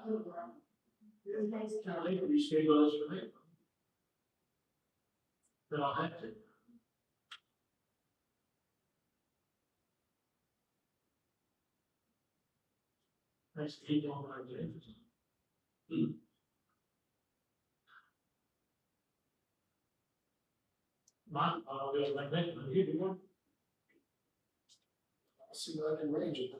Kind of late to reschedule this for me. But I'll have to. Nice to keep on my agenda. Mine, I'll go like that, but you do one. See what I can range it.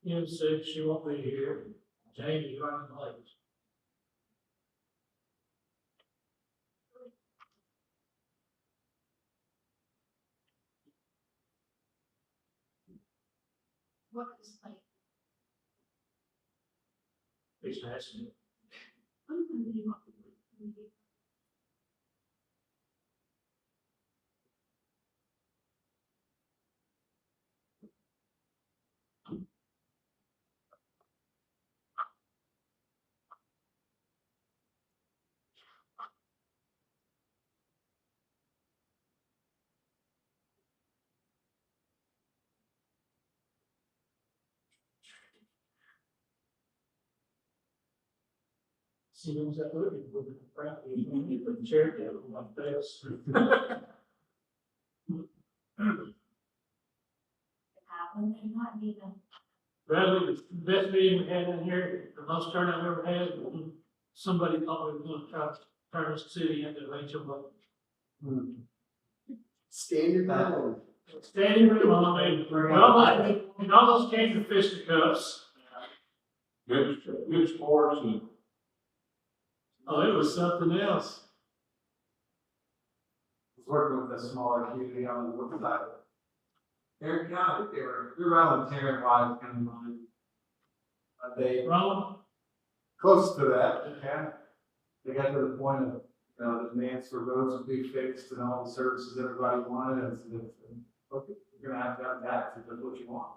Kim said she won't be here. James is running late. What is like? He's asking. See, who's that looking for the crap? You put the chair down on my face. Happened, and not even. Bradley, the best meeting we had in here, the most turnout I've ever had, somebody thought we were gonna try to turn this city into HOA. Standing round. Standing room on, and almost came to fisticuffs. Good sports and. Oh, it was something else. Was working with a smaller community on the north side. They're kind of, they're volunteering wise kind of mind. They Wrong? close to that, yeah. They got to the point of, the demands for roads would be fixed and all the services everybody wanted, and so look, you're gonna have that if that's what you want.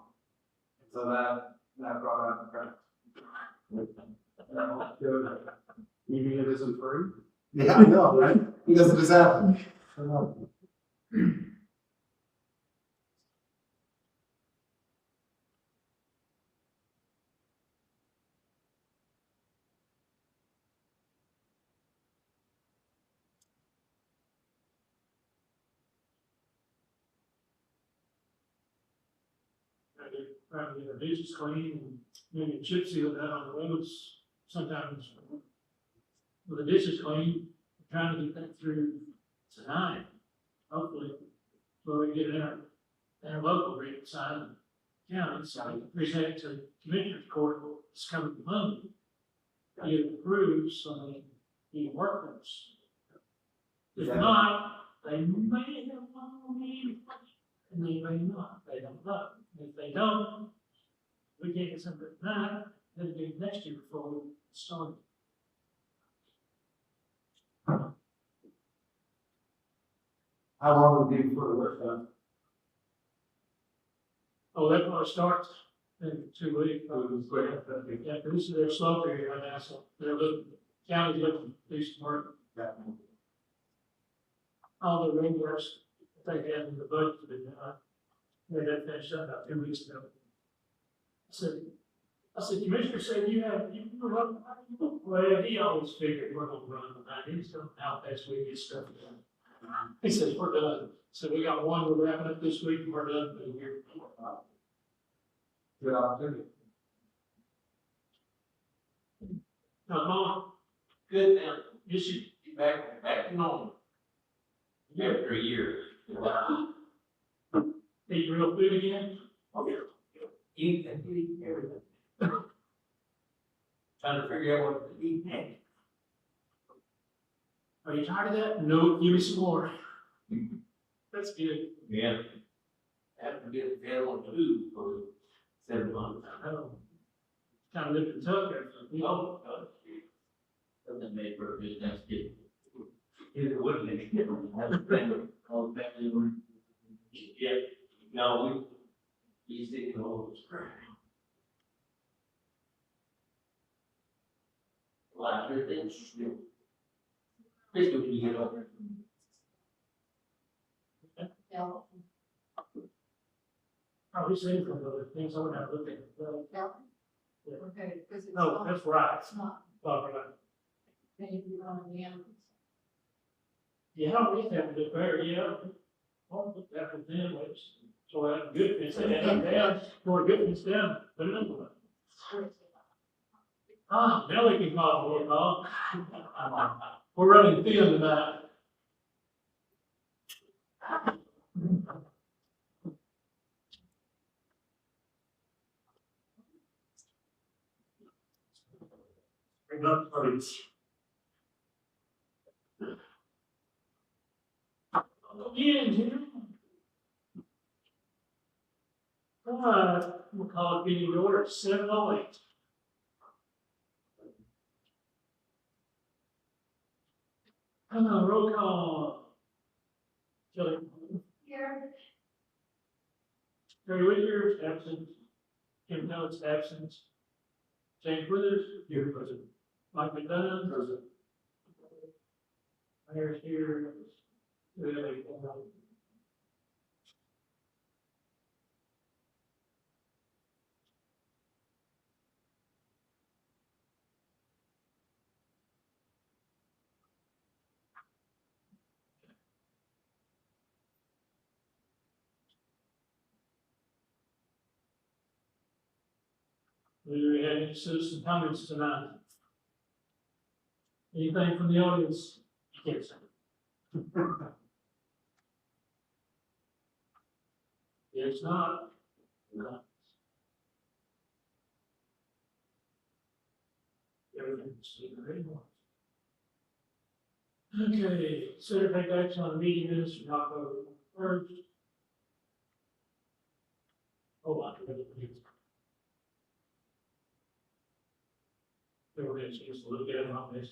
And so that brought out the credit. Even if it isn't free. Yeah, I know, right? He doesn't just happen. I know. Trying to get our dishes clean and maybe chip seal that on the roads sometimes. With the dishes clean, trying to get that through tonight, hopefully, so we get our local rate signed. County, so I present it to the Commissioner's Court this coming Monday. Get it approved, so they can work for us. If not, they may have one meeting, and they may not, they don't know. If they don't, we can't get something tonight, then it'll be next year before we start. How long would it be before the work done? Oh, that probably starts in 2 weeks. Yeah, because this is their slow period right now, so they're looking, county's looking to do some work. Yeah. All the road works they had in the budget to be done. They had finished up about 2 weeks ago. I said, Commissioner said you run, well, he always figured we're gonna run tonight, he's going out next week, get stuff done. He says, we're done. So we got one, we're wrapping up this week, and we're done for the year. Good opportunity. Now, Mom, Good now. you should, Back to normal. After a year. eat real food again? Eat everything. Trying to figure out what to eat next. Are you tired of that? No, give me some more. That's good. Yeah. Haven't been available to food for 7 months. I know. Kind of lived in Tucker. Oh, Something made for a good Thanksgiving. It wouldn't make it. Have a family, all the family room. Yeah, no, we stick to all those. A lot of good things. Basically, when you get older. Yeah. Probably seen from other things I would have looked at. Yeah. Yeah. Okay, because it's No, not, that's right. it's not, Barbara, right. maybe on the animals. Yeah, we have to do better, yeah. Well, look after them, so that good fence, they have down, or good fence down, put it in. Ah, now we can call it, call. We're running thin tonight. Bring up parties. Yeah, Jim. We'll call it meeting to order at 7:08. Roll call. Kelly. Here. Terry Whitaker, absent. Kim Pellet's absent. James Withers, here present. Mike McDonough, present. Mayor's here. Do we have any citizen comments tonight? Anything from the audience? You can't say. It's not. No. Everything's very well. Okay, consider take action on the meeting minutes from October 1st. Hold on. There were just a little bit of this.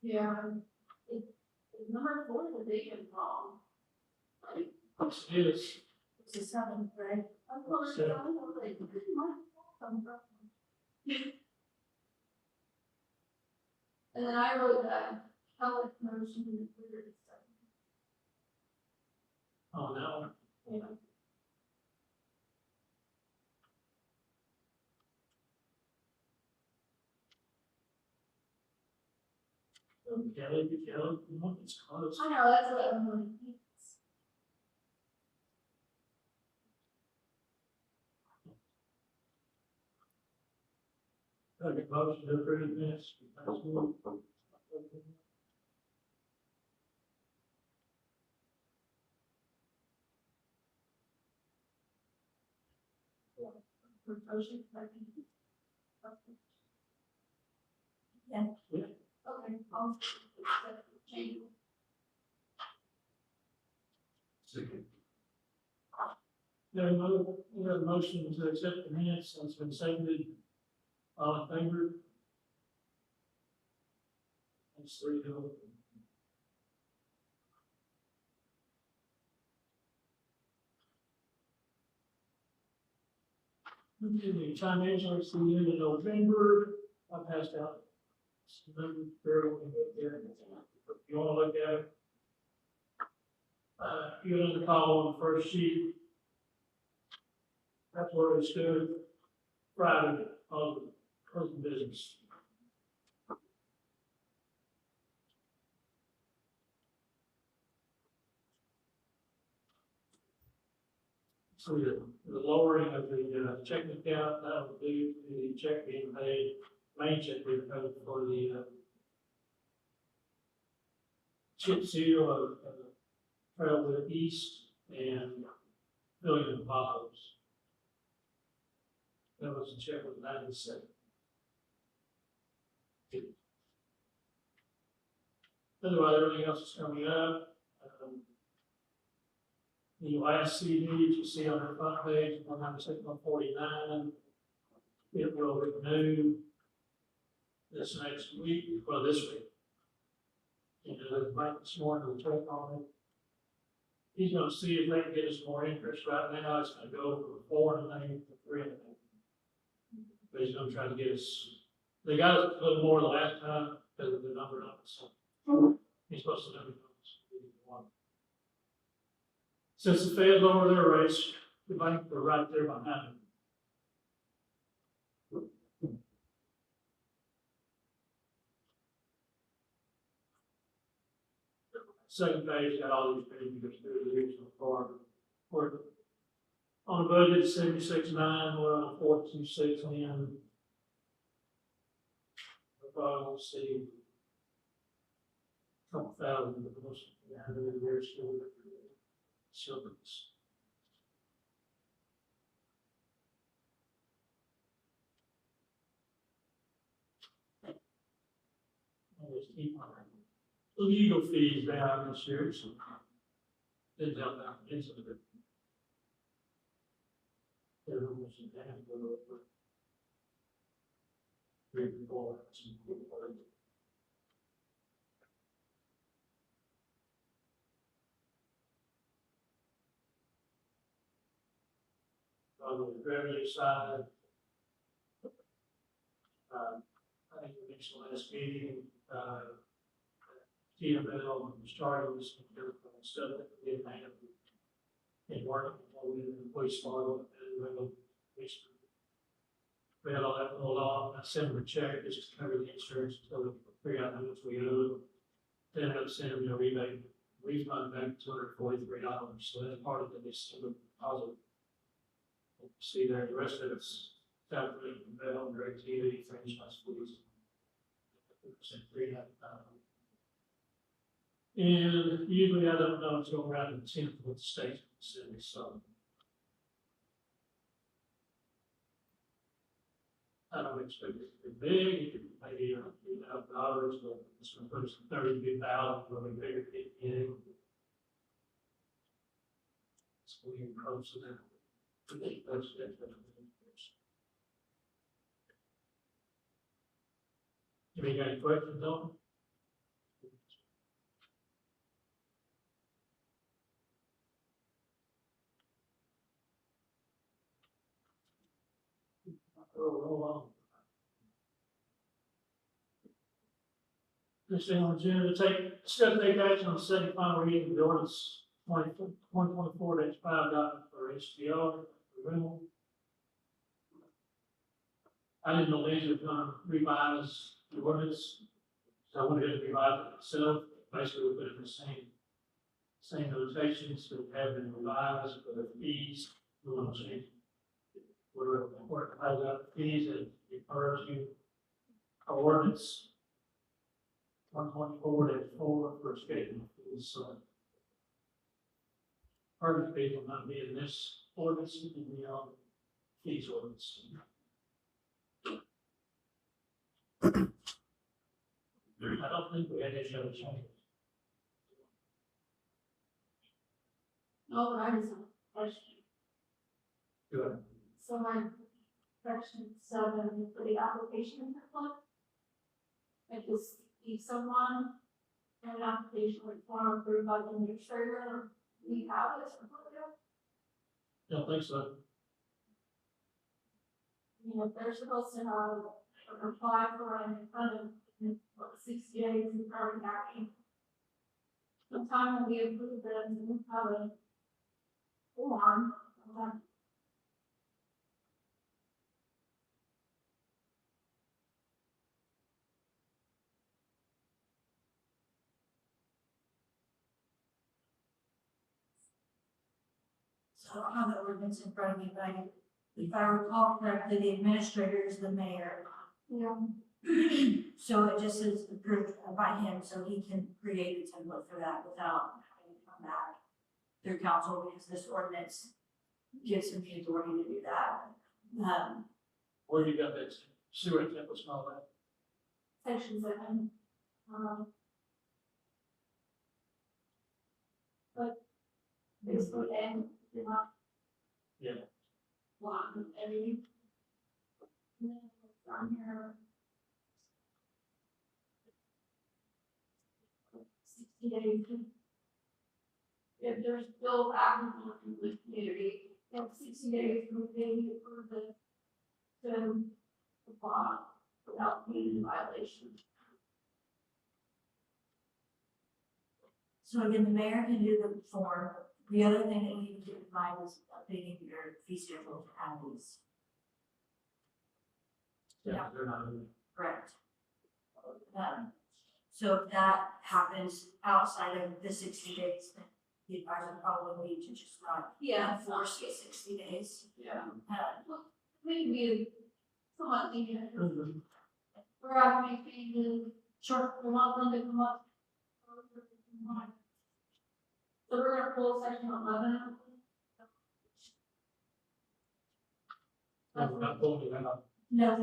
Yeah. It's number 4 is a big and wrong. This is, It's a 7th grade. I'm going Seven. down, I'm like, this is my fault, I'm wrong. And then I wrote that, Kelly motion in the clear. oh, no. Yeah. Kelly, it's close. I know, that's what I'm like. Okay, motion to approve minutes. Motion, second. Yeah. Yeah. Okay, I'll change. We have a motion to accept the minutes, that's been seconded. All in favor? That's 3-0. Okay, time management, it's the end of November, I passed out. If you wanna look at it. You're on the call on the first sheet. That's where we stood Friday on the closing business. So the lowering of the checking account, that would be the check being paid, main check being paid for the chip seal of trail to the east and filling in the potholes. That was a check with 97. Otherwise, everything else is coming up. The last CD you see on the front page, 196, 149, it will renew this next week, well, this week. You know, the bank this morning will check on it. He's gonna see if they can get us more interest. Right now, it's gonna go from 4.5 to 3.5. But he's gonna try to get us, they got us a little more the last time because of the number of us. So he's supposed to know. Since the Fed lowered their rates, the bank were right there behind them. Second page got all these figures through the original part. We're on the budget 76.9, we're on 426 in. We probably won't see a couple thousand of those. Yeah, the year still. Children's. Always keep our legal fees down this year, so didn't help out into it. They're almost down to go over 3 or 4. On the revenue side, I think we mentioned last meeting, TML started this stuff that we didn't have in work before we did the police model and we had all that rolled off. I sent them a check just to cover the insurance until we figure out how much we owe. Then I sent them a rebate refund back $243. So that's part of the December deposit. See there, the rest of it's calculated from Bell, Direct TV, franchise fees. And usually I don't know until around the 10th with the state city, so. I don't expect it to be big, maybe $3,000, but it's going to put us in 32,000, really bigger at the beginning. So we can close to that. Have you got any questions on? Roll on. This thing on agenda to take action on the second final reading of the ordinance 2024-5 for HDR renewal. I didn't know these were gonna revise the ordinance, so I wanted to revise it myself. Basically, we put it in the same notations that have been revised for the fees. We want to change. We're highlighting the fees and refers to our ordinance 124-4 for skating fees. So part of the fees will not be in this ordinance, it will be on fees ordinance. I don't think we had any other changes. No, but I just have a question. Good. So my section 7 for the application template. Like this, if someone in an application with form approved by the administrator, we have this portfolio. Don't think so. You know, they're supposed to have apply for an kind of 60 days in current action. The time that we approve them, we have a form. So I don't have the ordinance in front of me, but if I recall correctly, the administrator is the mayor. Yeah. So it just is approved by him, so he can create a template for that without having to come back through council, because this ordinance gives him the authority to do that. Where you got that sewer templates and all that? Section 7. But basically, and you know. Yeah. One, every. On here. 60 days. If they're still active in the community, they have 60 days from being for the, to apply without being in violation. So again, the mayor can do the form. The other thing that you need to provide is updating your fee schedule for counties. Yeah, they're not in. Correct. So if that happens outside of the 60 days, then the advisor probably need to just not enforce the 60 days. Yeah. Uh, Maybe somewhat lenient. We're having changes, Sure. we want them to come up. So we're gonna pull section 11. No, we're not pulling it out. No,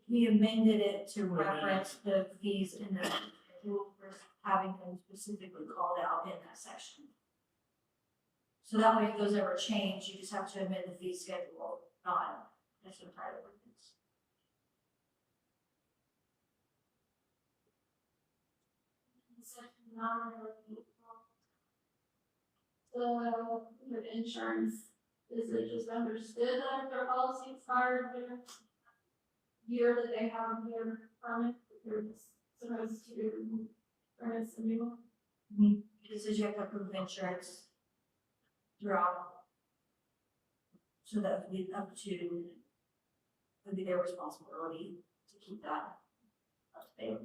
we amended it to reference the fees in the schedule versus having them specifically called out in that section. So that way, if those ever change, you just have to amend the fee schedule, not necessarily private ordinance. Section 9. The insurance, is it just understood that if their policy expired their year that they have here from it, they're just supposed to bring us a new one? Because you have to approve insurance throughout. So that would be up to, would be their responsibility to keep that up to date.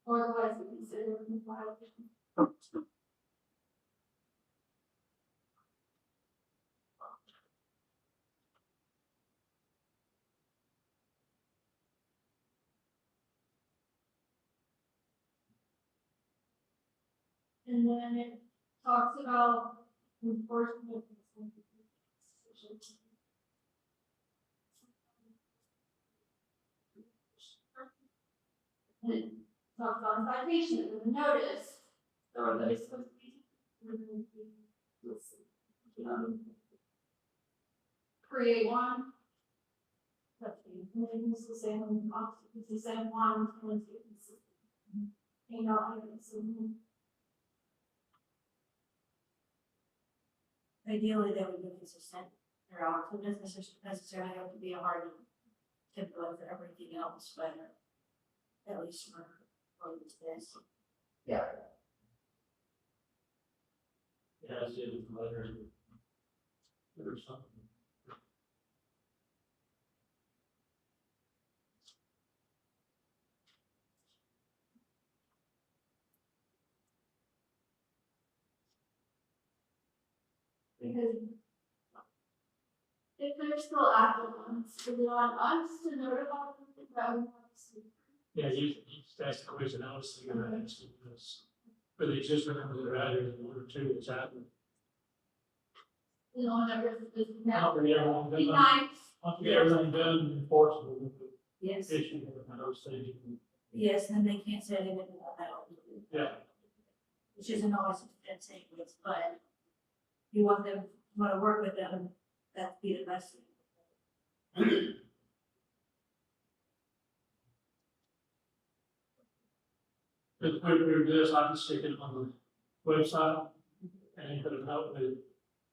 Or otherwise we consider it a violation. And then it talks about enforcement. And it talks about citation and notice, so are they supposed to be? Create one. It's the same, it's the same one, it's consistent. You know, it's Ideally, they would be consistent throughout, so it doesn't necessarily have to be a hard template for everything else, but at least for this. Yeah. Yeah, I see it in the letter. Or something. because if they're still active ones, is it on us to notify them that we want to see? Yeah, you just asked the question, I was thinking about asking this. For the existing members that are out here, in order to, it's happening. You know, whenever it's now. After everyone Be done, nice. after we get everything done, enforceable, with the Yes. issue, and those things. Yes, and they can't say anything about that. Yeah. Which isn't always a good thing, but you want them, want to work with them, that'd be the best. If we do this, I can stick it on the website and put a note with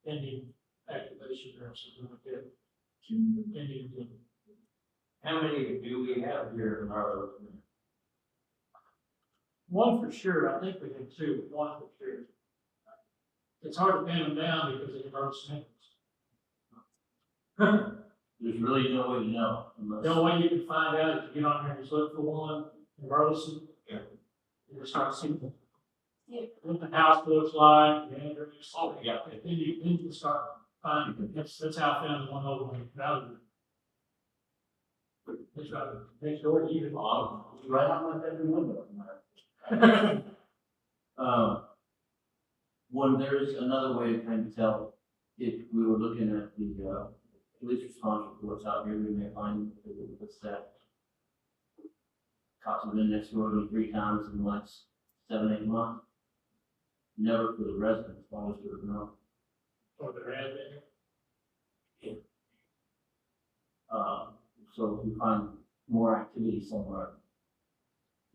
ending activation or something like that. Ending. How many do we have here in our? One for sure, I think we have two, but one for sure. It's hard to pin them down because of the road snippets. There's really no way to know unless. The only way you can find out is to get on here and just look for one in Burleson. Yeah. And just start seeing Yeah. what the house looks like, the address. Oh, yeah. And then you can start finding, that's how I found the one over in Valley. That's right, next door to you. Right on my bedroom window. When there's another way to kind of tell, if we were looking at the, police response reports out here, we may find what's that. Cops have been next door to me 3 times in the last 7-8 months. Never for the residents, always for the no. Or the red there. So if we find more activity somewhere,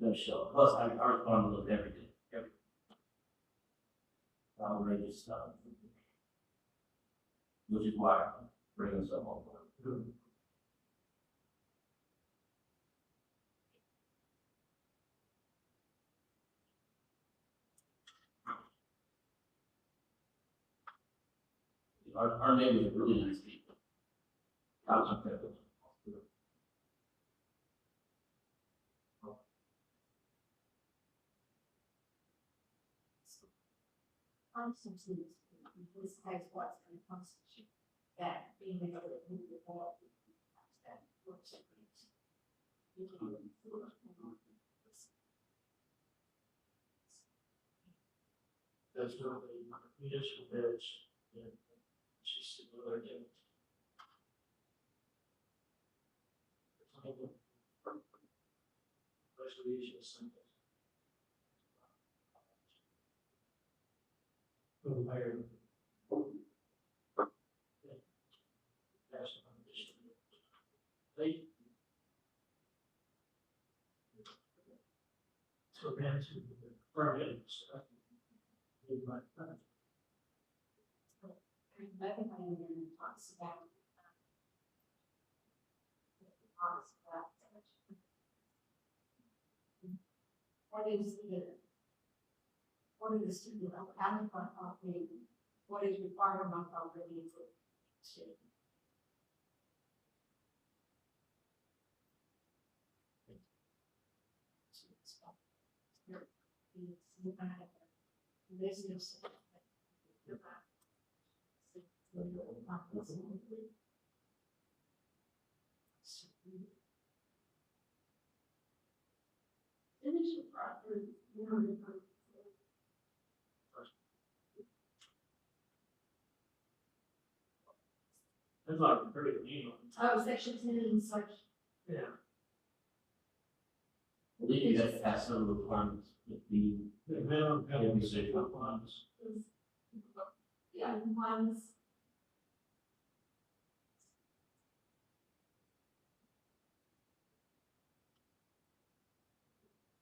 no show. Plus, I respond to them every day, every. Outrageous stuff. Which is why I'm bringing some on board. Our neighbors are really nice people. I was incredible. I'm simply, this has what's in the constitution, that being able to move the ball. That works. That's what the municipal beds, and she's similar to. Resolution. The mayor. They. So that's the permit stuff. I think I am going to talk about. What is the student having fun property? What is required of my property to? Business. Finish the property. That's like a pretty neat. Oh, section 10 and such. Yeah. I believe you have to pass some requirements with the. The minimum penalty six months. Yeah, ones.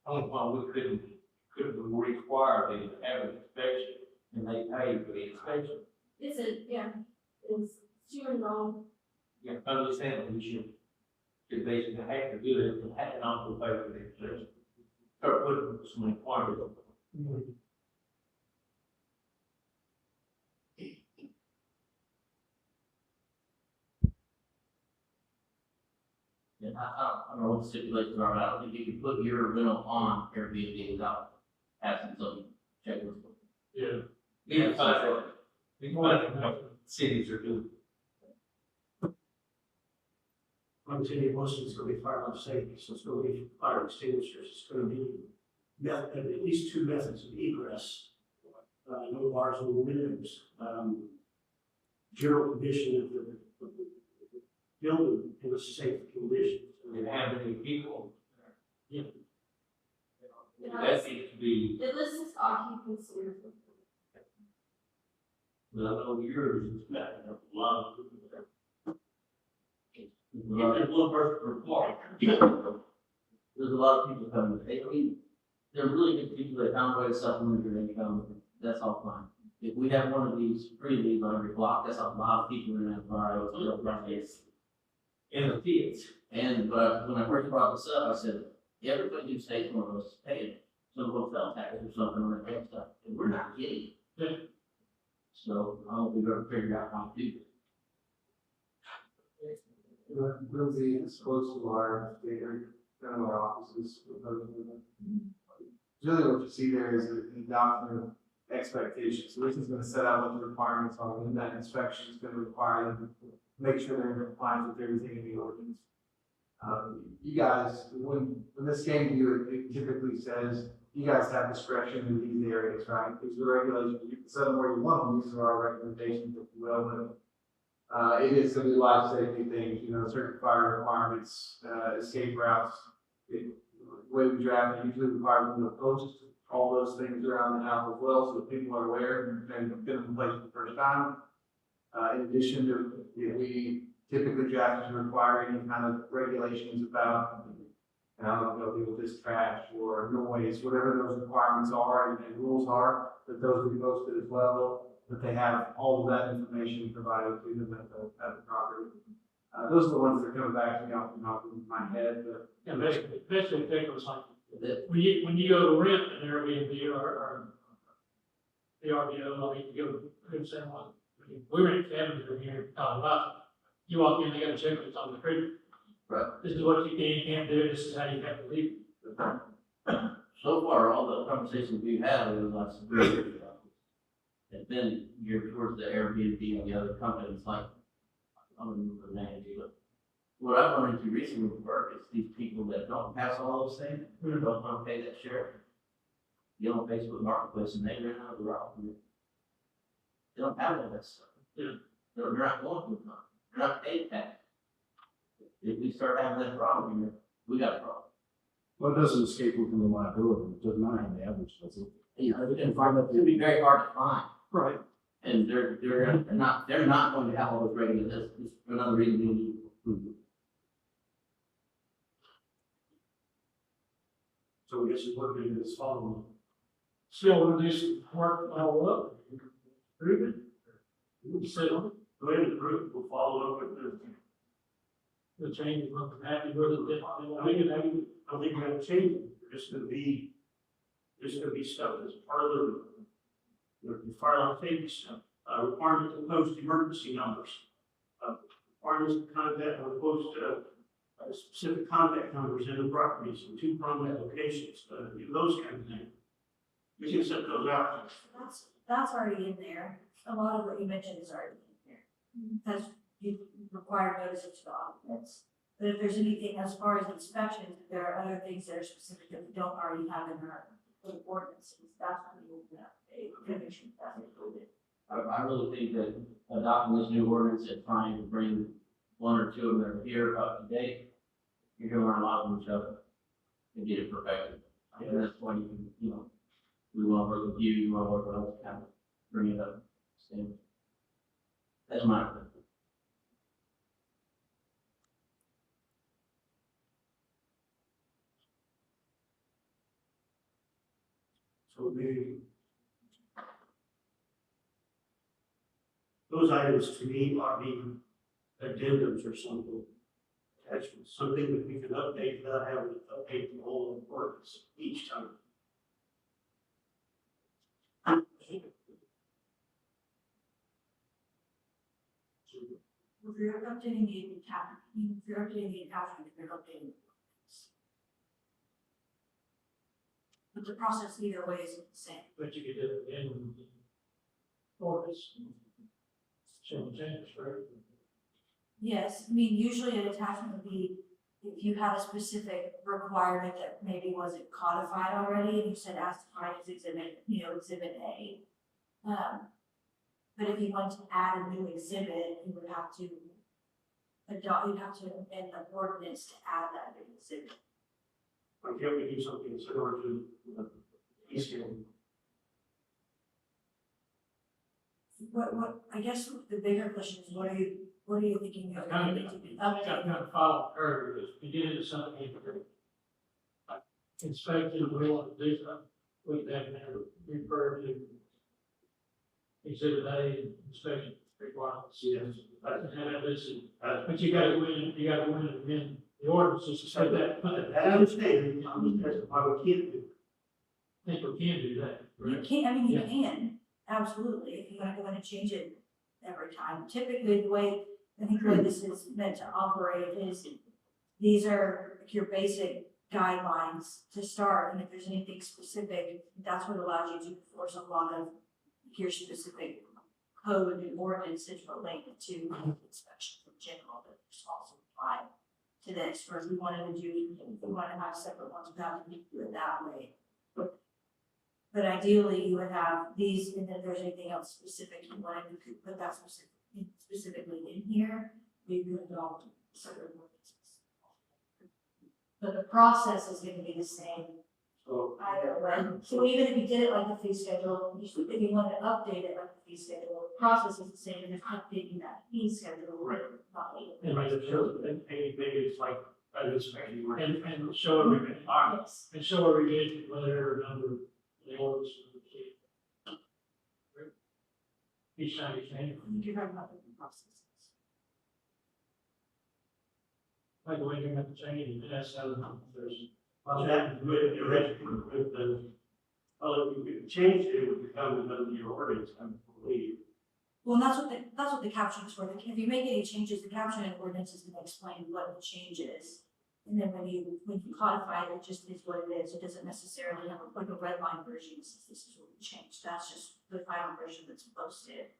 Only one we couldn't require them to have an inspection, and they pay for the inspection. It's it's $200. You understand that we should basically have to do it, and have to also pay for the inspection. Start putting some requirements. Yeah, I don't know what the stipulations are, but I don't think you can put your rental on Airbnb without having some checklist. Yeah. We can find what cities are doing. I'm telling you, most of it's gonna be fire life safety, so it's gonna be fire extinguishers, it's gonna be at least two methods of egress. No bars, no windows, general condition of the building in a safe condition. And how many people? You know, That needs to be, it lists occupancy. well, I know yours is backing up a lot of people there. There's one person per floor. There's a lot of people coming, they're really good people that found a way to supplement their income, that's all fine. If we have one of these free leaves on every block, that's a lot of people in that Briaroaks. And the kids. And, but when I first brought this up, I said, everybody who stays one of us is paying some hotel tax or something on that kind of stuff, and we're not getting it. So I hope we've ever figured out how to do it. We'll be exposed to our offices. Really what you see there is an adoption of expectations. So this is going to set out what the requirements are, and that inspection is going to require them to make sure they're in compliance with everything in the ordinance. You guys, when this came to you, it typically says you guys have discretion in these areas, right? These are regulations. You can set them where you want them. These are our recommendations, if you will. But it is some life safety things, certain fire requirements, escape routes. The way we draft it usually requires them to post all those things around the house as well, so that people are aware and have been in place for the first time. In addition to, we typically draft to require any kind of regulations about And I don't know, deal with this trash or noise, whatever those requirements are and rules are, that those will be posted as well, that they have all of that information provided to them at the property. Those are the ones that are coming back to me off the top of my head, but Yeah, basically, take was like, when you go to rent an Airbnb or VRBO, I mean, you go to the same one. We rent cabins in here in Colorado. You walk in, they got a checklist on the creek. Right. This is what you can and can't do, this is how you have to leave. So far, all the conversations we've had over the last 3 years have been geared towards the Airbnb and the other companies, like, I don't remember the name, but what I've run into recently with work is these people that don't pass all those things, or don't want to pay that share. You on Facebook Marketplace and they rent out the route. They don't have all that stuff. Yeah. They're not going to, they're not paid tax. If we start having that problem here, we got a problem. Well, it doesn't escape from the liability, it does not have the average, does it? You know, it's gonna be very hard to find. Right. And they're not going to have all those ratings. That's another reason we need. So we guess we're looking at this following. Still want to do some work all up, prove it. You said, Go ahead and approve, we'll follow up with the change, I'm happy with it, I don't think we're gonna change it, there's gonna be stuff that's part of the fire alarm safety stuff. Requirement to post emergency numbers. Requirements to contact or post, specific contact numbers in the properties and 2 prominent locations, those kind of things. We can set those out. That's already in there. A lot of what you mentioned is already in there. Because you require notices to the occupants. But if there's anything as far as inspections, there are other things that are specific that we don't already have in our ordinances. That's when we open up a commission that's included. I really think that adopting this new ordinance and trying to bring 1 or 2 of them that are here up to date, you're gonna learn a lot from each other and get it perfected. And that's why you know, we want to work with you, you want to work with us, kind of bring it up. That's my opinion. So maybe those items to me are being addendums or something. Attachments, something that we can update without having to update the whole ordinance each time. If you're updating the attachment, you're updating the ordinance. But the process either way is the same. but you could do it in ordinance. Change, right? Yes, I mean, usually an attachment would be if you had a specific requirement that maybe wasn't codified already, and you said as defined as exhibit, exhibit A. But if you want to add a new exhibit, you would have to amend the ordinance to add that new exhibit. Why can't we do something similar to the fee schedule? What, I guess the bigger question is, what are you thinking of? Kind of follow curve, because if you get into something, like inspection, we want to do something, we can have to refer to exhibit A, inspection requirements. Yes. But you gotta go in and amend the ordinances to say that, I understand, I'm just asking why we can't do. I think we can do that. You can, you Yeah. can, absolutely, if you wanna go in and change it every time. Typically, the way this is meant to operate is, these are your basic guidelines to start, and if there's anything specific, that's what allows you to enforce a lot of your specific code and ordinances related to inspections in general, but just also apply to this, or if we wanted to have separate ones, without having to do it that way. But ideally, you would have these, and then if there's anything else specific you wanted, you could put that specifically in here, we could adopt separate ordinances. But the process is gonna be the same So, either way. So even if you did it like the fee schedule, if you wanted to update it like the fee schedule, the process is the same, and just updating that fee schedule. Right. Not and maybe it's like, by the inspection. and show every, Yes. and show every vehicle, whether number, the orders. Each time you change, I think you're talking about different processes. like the way you have to change, and that's how there's. Well, that, with the, well, if you change it, it would become another year ordinance, I believe. Well, and that's what the caption is for. If you make any changes, the caption in ordinance is gonna explain what the change is. And then when you codify it, it just is what it is. It doesn't necessarily have like a red line version that says this is what we changed. That's just the final version that's posted.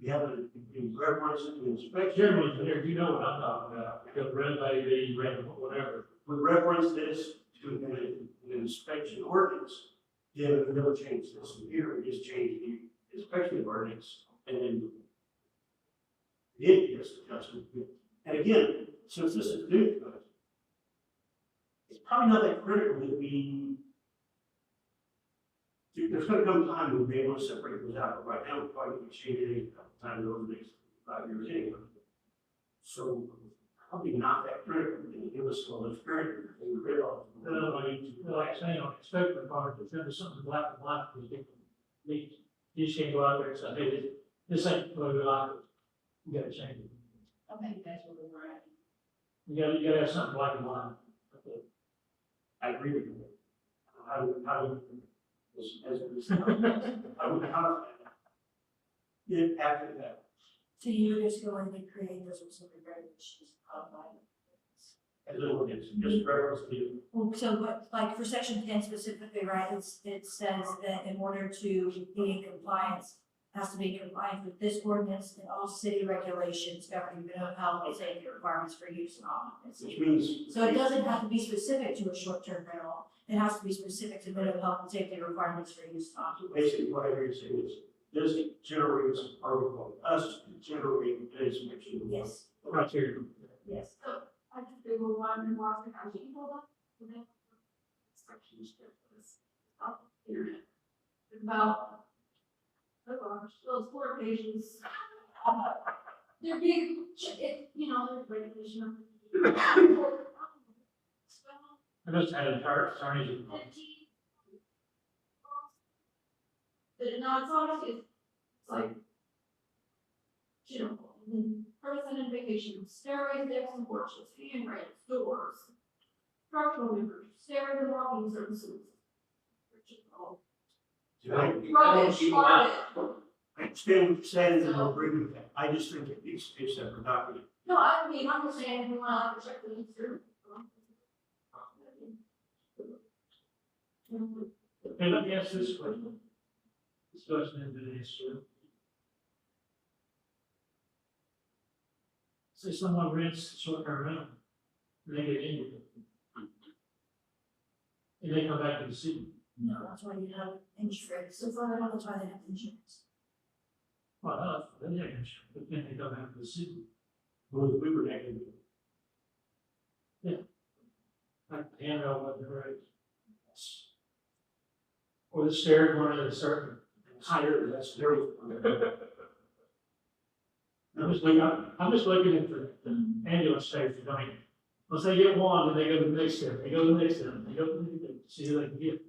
We have a, in reference to inspection, Generally, there, you know what I'm talking about, because red lady, red, whatever. we reference this to an inspection ordinance, then we never change this here, we just change the inspection ordinance, and then it gets adjusted. And again, since this is new to us, it's probably not that critical that we, there's gonna come a time when we'll be able to separate those out, but right now, we're probably gonna change it a couple times over the next 5 years anyway. So, probably not that critical, and give us a little experience, and we're rid of. Like saying, on inspector part, if there's something black and white, you just can't go out there and say, hey, this ain't what we like, you gotta change it. I think that's where we're at. You gotta have something black and white. I agree with you. How would, I would, it after that, So you would just go in and create those specific regulations outlined. as an ordinance, just reference to. Well, so what, like for section 10 specifically, right, it says that in order to be in compliance, has to be in compliance with this ordinance and all city regulations governing minimum health and safety requirements for use in office. Which means. So it doesn't have to be specific to a short-term rental, it has to be specific to minimum health and safety requirements for use in office. Basically, what I hear you saying is, this generates, or we call us to generate this mixture. Yes, Criteria. yes. So I just Googled one and lost the country hold up. And then instructions to this off the internet. It's about, oh gosh, those 4 pages. They're big, you know, there's regulation. I just had a attorney. No, it's honestly, it's like, you know, person and vacation, stairways, decks and porches, handrails, doors, structural members, stairs and walking surfaces. Rubbish, garbage. I understand what you're saying, and I agree with that. I just think it needs to be a separate document. No, I mean, I'm just saying, if you want to check the history. Okay, let me ask this question. This question into the issue. Say someone rents short-term rental, and they get injured. And they come back to the city. No, that's why you have insurance, so for that, that's why they have insurance. Well, then they insurance, but then they come back to the city. We were negative. Like the handrail wasn't right. Or the stairs weren't at a certain Higher, that's very. I'm just looking at the ambulance station, I mean, once they get one, then they go to the next step, they go to the next step, they go to the next step, see who they can get.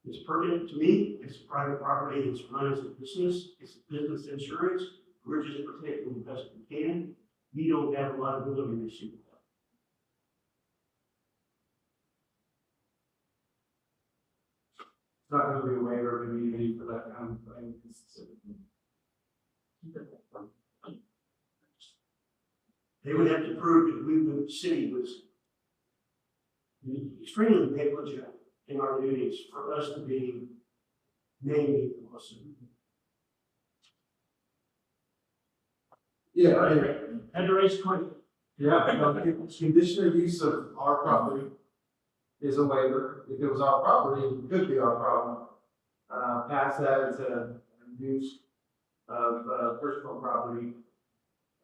It's pertinent to me, it's private property, it's run as a business, it's business insurance, we're just protecting the best we can. We don't have a liability issue with that. It's not gonna be a waiver of immunity for that kind of thing. They would have to prove that the city was extremely negligent in our duties for us to be named in the lawsuit. Yeah, I, Had to raise a question. yeah, conditional use of our property is a waiver. If it was our property, it could be our problem. Pass that into use of personal property.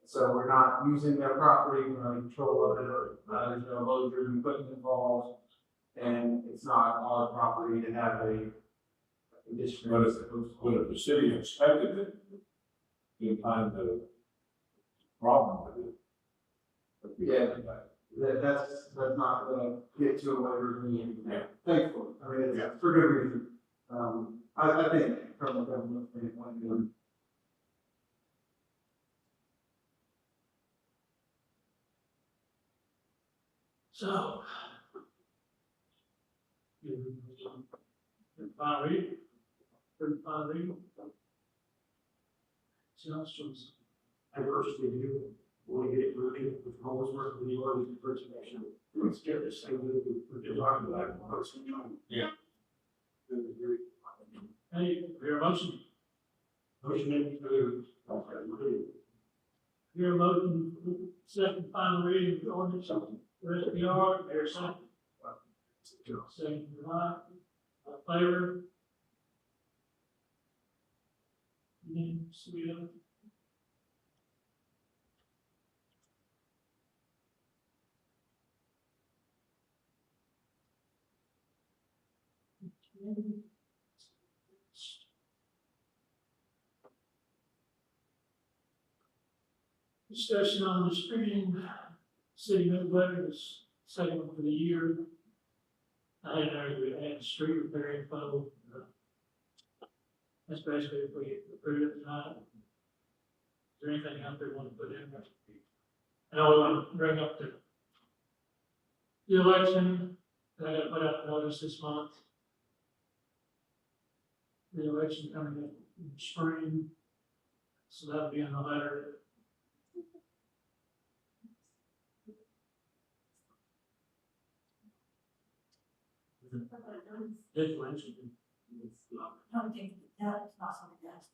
So we're not using their property, we're not in control of it, there's no load-driven equipment involved. And it's not our property to have a conditional. But if the city inspected it, you'd find the problem with it. Yeah, that's not gonna get to a waiver of any, thankfully, I mean, it's for good reason. I think from a government standpoint, So. Final reading. Final reading. Johnstone's. I personally do, want to get it moving, with all this work with the order of preservation. Let's get this thing moving, we're just talking about it, what's going on. Yeah. Hey, your motion. Motion made to, Your motion, second final reading of the ordinance, rest of the yard, Mayor second. Second, July, all in favor? Sweet. Discussion on the spring city newsletter is second one for the year. I had already had street repair info. That's basically if we approve it tonight. Is there anything out there you want to put in? And I want to bring up the election that I got to put out notice this month. The election coming up in the spring, so that'll be in the letter. Differential. I don't think that's not something that's.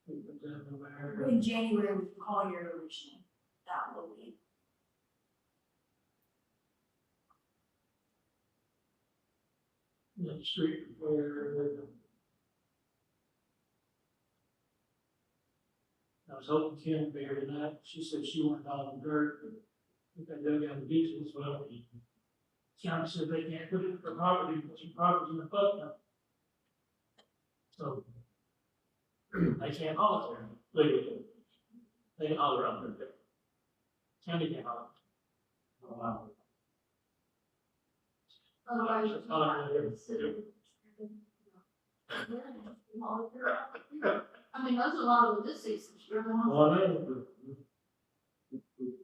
In January, we call your election, that will be. The street repair. I was hoping Kim would be here tonight. She said she wanted all the dirt, but they dug out the ditches. Well, the county said they can't put it for property, because your property's in the flood. So they can't haul it there legally. They can haul around there. County can't haul it. Oh, wow. Otherwise, It's all around there. I mean, that's a lot of logistics. Well, I know.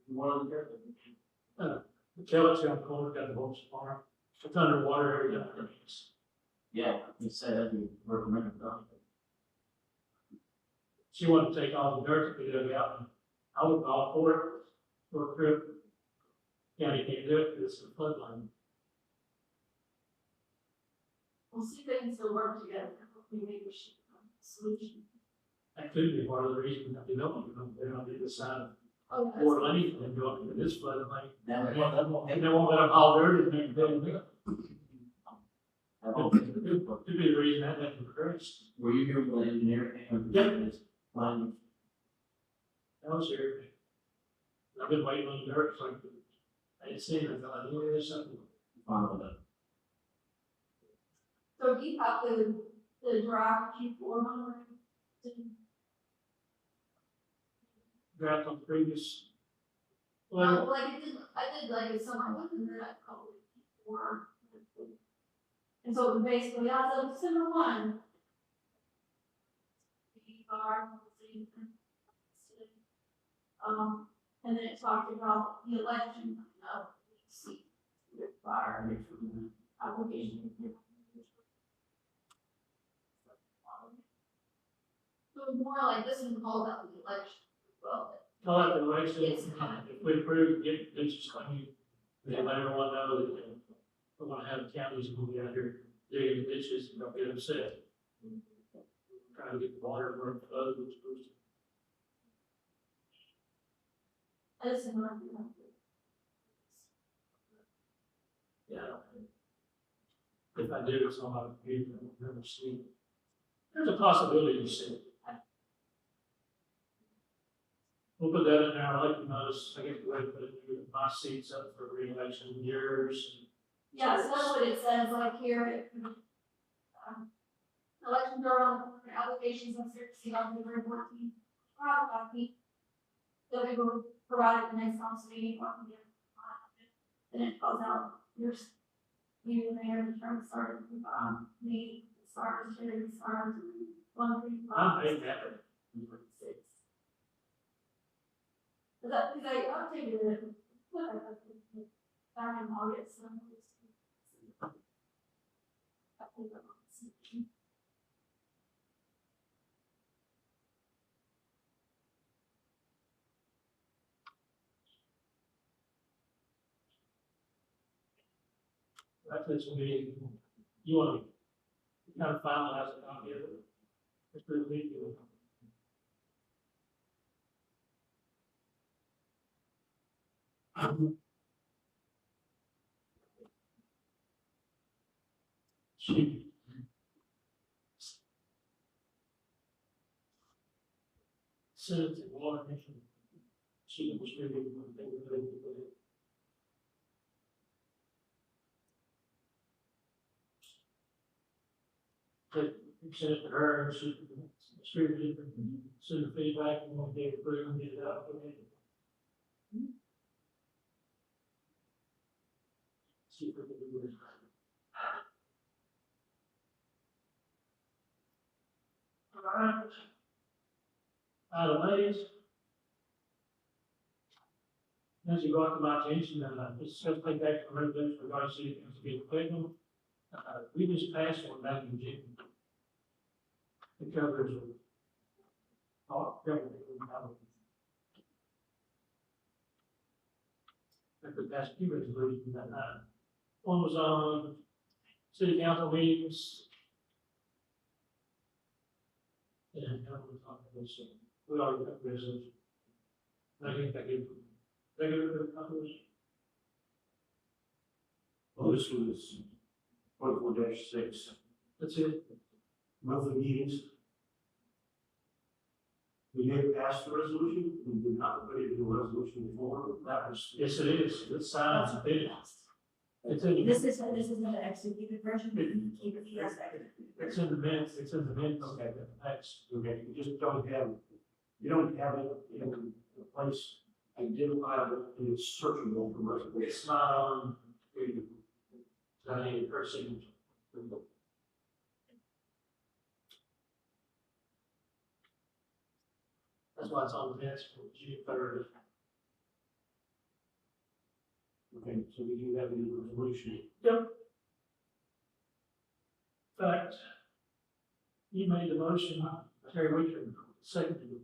One of the, The Kellett's on the corner, got the whole farm. It's underwater every day. yeah, he said that'd be recommended. She wanted to take all the dirt that we dug out, and I was all for it, for a trip. County can't do it, because it's a floodline. We'll see if they can still work together. Hopefully maybe we should find a solution. That could be part of the reason that they don't, they don't get the sign Oh, of Fort Lenny, and go up into this floodline. That won't, And they won't let them haul dirt in there, and then, that won't. could be the reason that happened first. Were you here for the engineer? Yeah. Mine, That was here. I've been waiting on the dirt, so I didn't see it, I thought, yeah, there's something. fine with that. So do you have the draft Q4 number? Draft on previous. Well, Like I did like a summer one and then I called it Q4. And so basically, as of December 1. And then it talked about the election of the seat, fire, application. So more like this one called out the election as well. call it the election, Yes. if we approve, get ditches clean, then let everyone know that we're gonna have counties who will be out here digging the ditches and don't get upset. Trying to get the water where it flows, which goes. As in like, Yeah. If I do, it's not like a computer, I've never seen it. There's a possibility you see it. We'll put that in there, I like to notice, I get to wait for my seats up for re-election, yours. yeah, so that's what it says, like here, elections are on, applications on 16 on November 14th. Provide a copy. That we will provide the next council meeting, or can get. Then it goes out, you, the mayor, the term started, me, stars, Jerry, stars, 1, 3, 5. I'm making that. 6. Because I updated it, back in August, so. That's this meeting, you want to kind of finalize it out here. It's pretty big. She. Says the water mission. She was really one thing related to it. But you sent it to her, and she distributed it, send the feedback, and we'll get it through and get it out. See if we can do this. All right. Item A is. As you brought to my attention, it's going to take back from residents regarding city council being equipment. We just passed one back in June. It covers all government. I could pass 2 resolutions that night. One was on city council meetings. And that was on this, we already got resolution. I think that gives regular numbers. Well, this was 24-6, That's it. monthly meetings. We did pass the resolution, we did not put it in the resolution before. That was, yes, it is. It's signed and finished. It's in, This is the executed version, but you can keep it as it's in the minutes, it's in the minutes. Okay, that's, okay, you just don't have, you don't have it in a place identifiable and it's searchable for resolution. It's not on, I need a person. That's why it's on the minutes for June 3rd. Okay, so we do have a new resolution. Yep. In fact, you made the motion, Terry Wicker seconded it.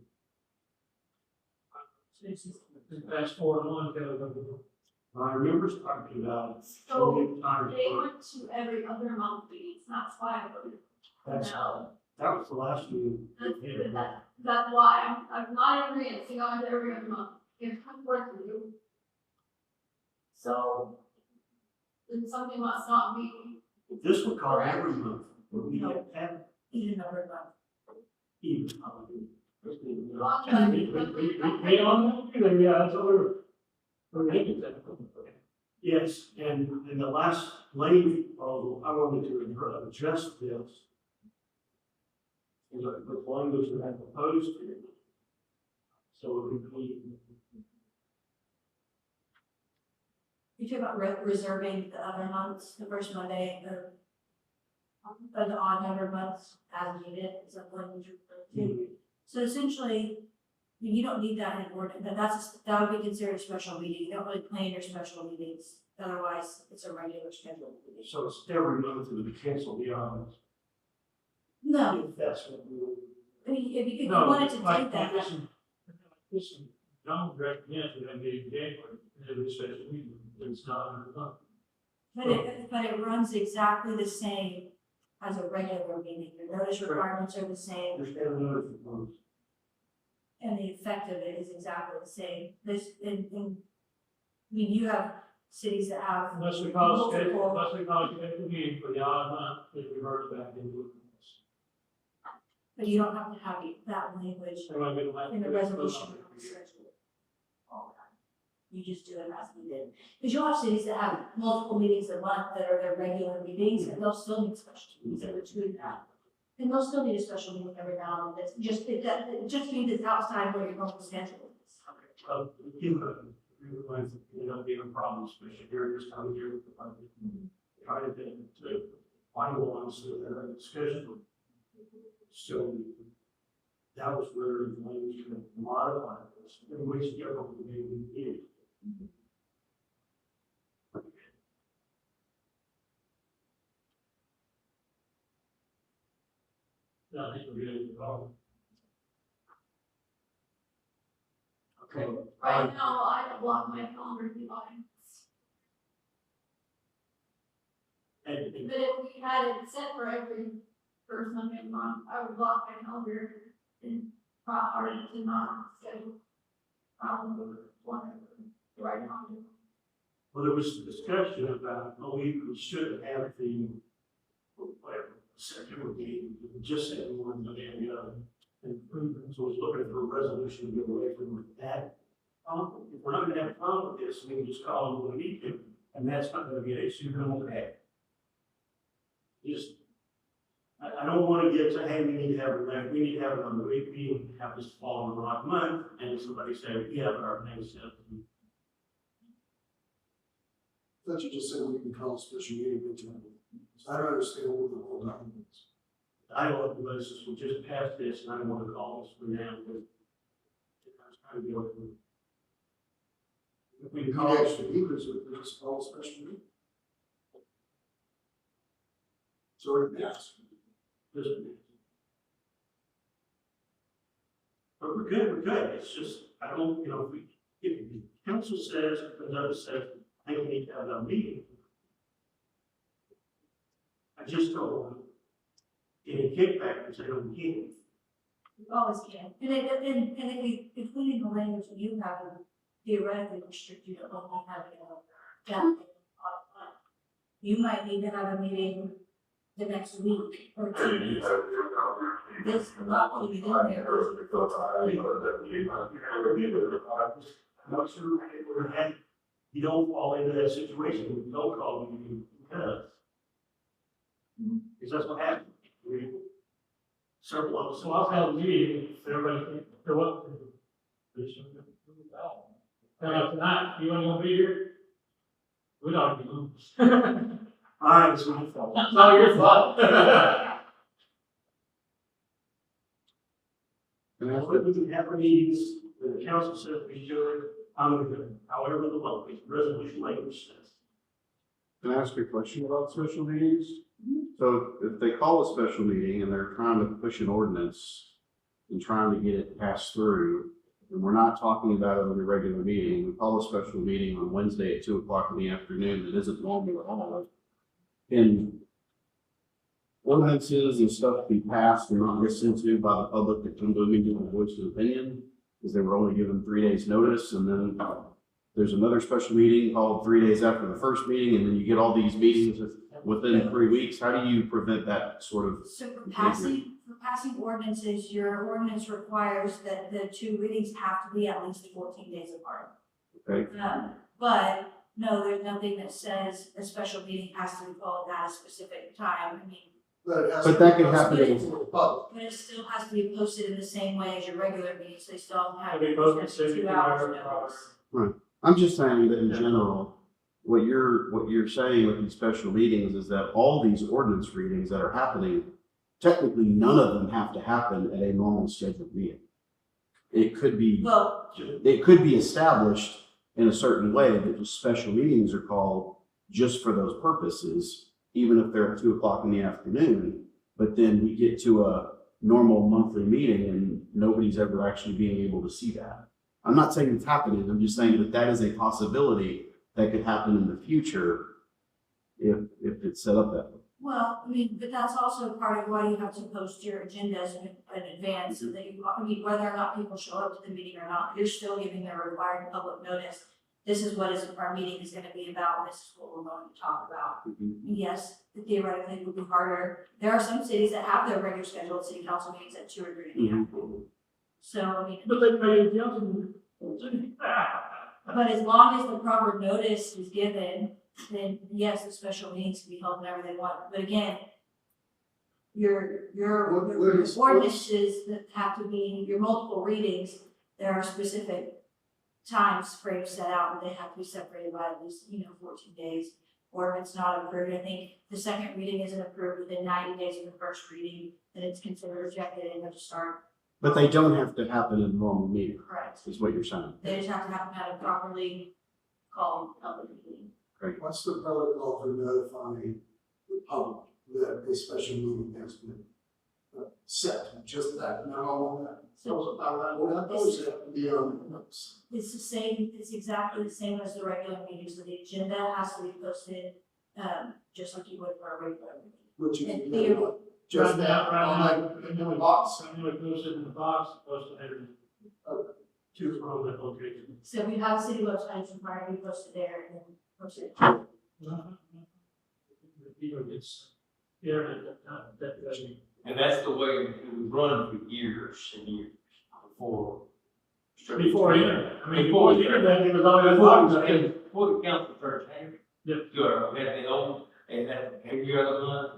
Past 4-1, go. I remember talking about So many times. they went to every other month meetings, that's why I voted That's, no. that was the last meeting. That's why I'm not in agreement to go into every other month, it's work for you. So, then something must not be, This would cover every month, but we don't have even number of months. even. long We time. on, yeah, that's what we're hitting that. Yes, and in the last lane, I wanted to address this. The language that I proposed here. So it would be, You talk about reserving the other months, the first Monday of the odd number months as needed, is that what you refer to? So essentially, you don't need that in order, that would be considered a special meeting, you don't really plan your special meetings, otherwise it's a regular scheduled meeting. so it's every month it would be canceled beyond. No, If that's what we would. I mean, if you No, wanted to like, take that, this, John recommends we have meeting in January, and every special meeting, it's not under the month. but it runs exactly the same as a regular meeting, your notice requirements are the same, There's every notice proposed. and the effect of it is exactly the same. I mean, you have cities that have Unless we call it multiple, special meeting for the odd month, it reverts back into it. but you don't have to have that language Anyway, we don't have to in the do it. resolution. All the time. You just do it as needed. Because you'll have cities that have multiple meetings a month that are their regular meetings, and they'll still need special meetings in between that. And they'll still need a special meeting every now and then, it just means it's outside what your normal schedule is. Well, you know, we realize that, you know, being a problem, especially during this time of year with the budget. Try to finalize the schedule. So that was where the language could modify this, in which the other would be needed. Yeah, I think we're good. Okay. Right now, I have blocked my calendar deadline. And But if we had it set for every first Monday of the month, I would block my calendar and already to not schedule. One right now. well, there was discussion about, oh, we should have the, whatever, September meeting, just say one and the other. And so I was looking for a resolution to get away from that. If we're not gonna have a problem with this, we can just call them when we need to, and that's not gonna be an issue, then we'll have. Just, I don't wanna get to, hey, we need to have another week, we have this fall in the wrong month, and somebody say, yeah, but our thing's set. Thought you just said we can call a special meeting anytime. So I don't understand what the whole document is. I don't want the basis, we just passed this, and I don't wanna call this for now, but I was trying to be able to. If we You call it, actually need this, we can just call a special meeting. It's already passed. this. But we're good, it's just, I don't, you know, if the council says, if the notice says, I don't need to have a meeting. I just don't want any kickback and say, oh, we can't. We always can, and if we need the language that you have, theoretically restrict you to only having that. You might need to have a meeting the next week or 2 weeks. This will not be in there. I'm not sure you don't fall into that situation, you don't call me because that's what happened. Several of us. So I'll have a meeting, if everybody can show up. Tonight, you want to be here? We don't be moved. All right, it's my fault. It's all your fault. We can have meetings, the council says we should, however the resolution language says. Can I ask you a question about special meetings? So if they call a special meeting and they're trying to push an ordinance and trying to get it passed through, and we're not talking about it in a regular meeting, we call a special meeting on Wednesday at 2:00 in the afternoon, that isn't normal at all. Can ordinances and stuff be passed and not listened to by the public that come to a meeting and voice an opinion? Because they were only given 3 days notice, and then there's another special meeting called 3 days after the first meeting, and then you get all these meetings within 3 weeks. How do you prevent that sort of? So for passing ordinances, your ordinance requires that the 2 readings have to be at least 14 days apart. Okay. But no, there's nothing that says a special meeting has to be called at a specific time. I mean, But that can happen in- For the public. but it still has to be posted in the same way as your regular meetings. They still have Have to you be posted posted 2 54 hours hours? notice. I'm just saying that in general, what you're saying with these special meetings is that all these ordinance readings that are happening, technically none of them have to happen at a normal scheduled meeting. It could be Well, established in a certain way that the special meetings are called just for those purposes, even if they're at 2:00 in the afternoon. But then we get to a normal monthly meeting and nobody's ever actually being able to see that. I'm not saying it's happening. I'm just saying that that is a possibility that could happen in the future if it's set up that way. well, I mean, but that's also part of why you have to post your agendas in advance, so that whether or not people show up to the meeting or not, you're still giving their required public notice. This is what our meeting is gonna be about, this is what we're going to talk about. Yes, theoretically it would be harder. There are some cities that have their regular scheduled city council meetings at 2 or 3 in the afternoon. So, I mean, But they pay the council. but as long as the proper notice is given, then yes, the special meetings can be held whenever they want. But again, What is- ordinances that have to be, your multiple readings, there are specific times frames set out, and they have to be separated by at least, 14 days. Or if it's not approved, I think the second reading isn't approved within 90 days of the first reading, then it's considered rejected and you have to start. But they don't have to happen in a normal meeting, Correct. is what you're saying. They just have to happen at a properly called public meeting. What's the protocol for notifying the public that a special meeting has been set? Just that, no, what goes beyond those? It's the same, it's exactly the same as the regular meeting, so the agenda has to be posted, just like you would for a regular meeting. Which is, In theory. just Right that, now, on the box. I'm gonna post it in the box, post it every two prominent locations. So we have a city website, it's required to be posted there and then posted. It's internet, that, And that's the way it was run for years and years before. before internet, I mean, before the internet, it was all that box, Before the council first had it. Yep. Sure, we had the old, and that, every other month,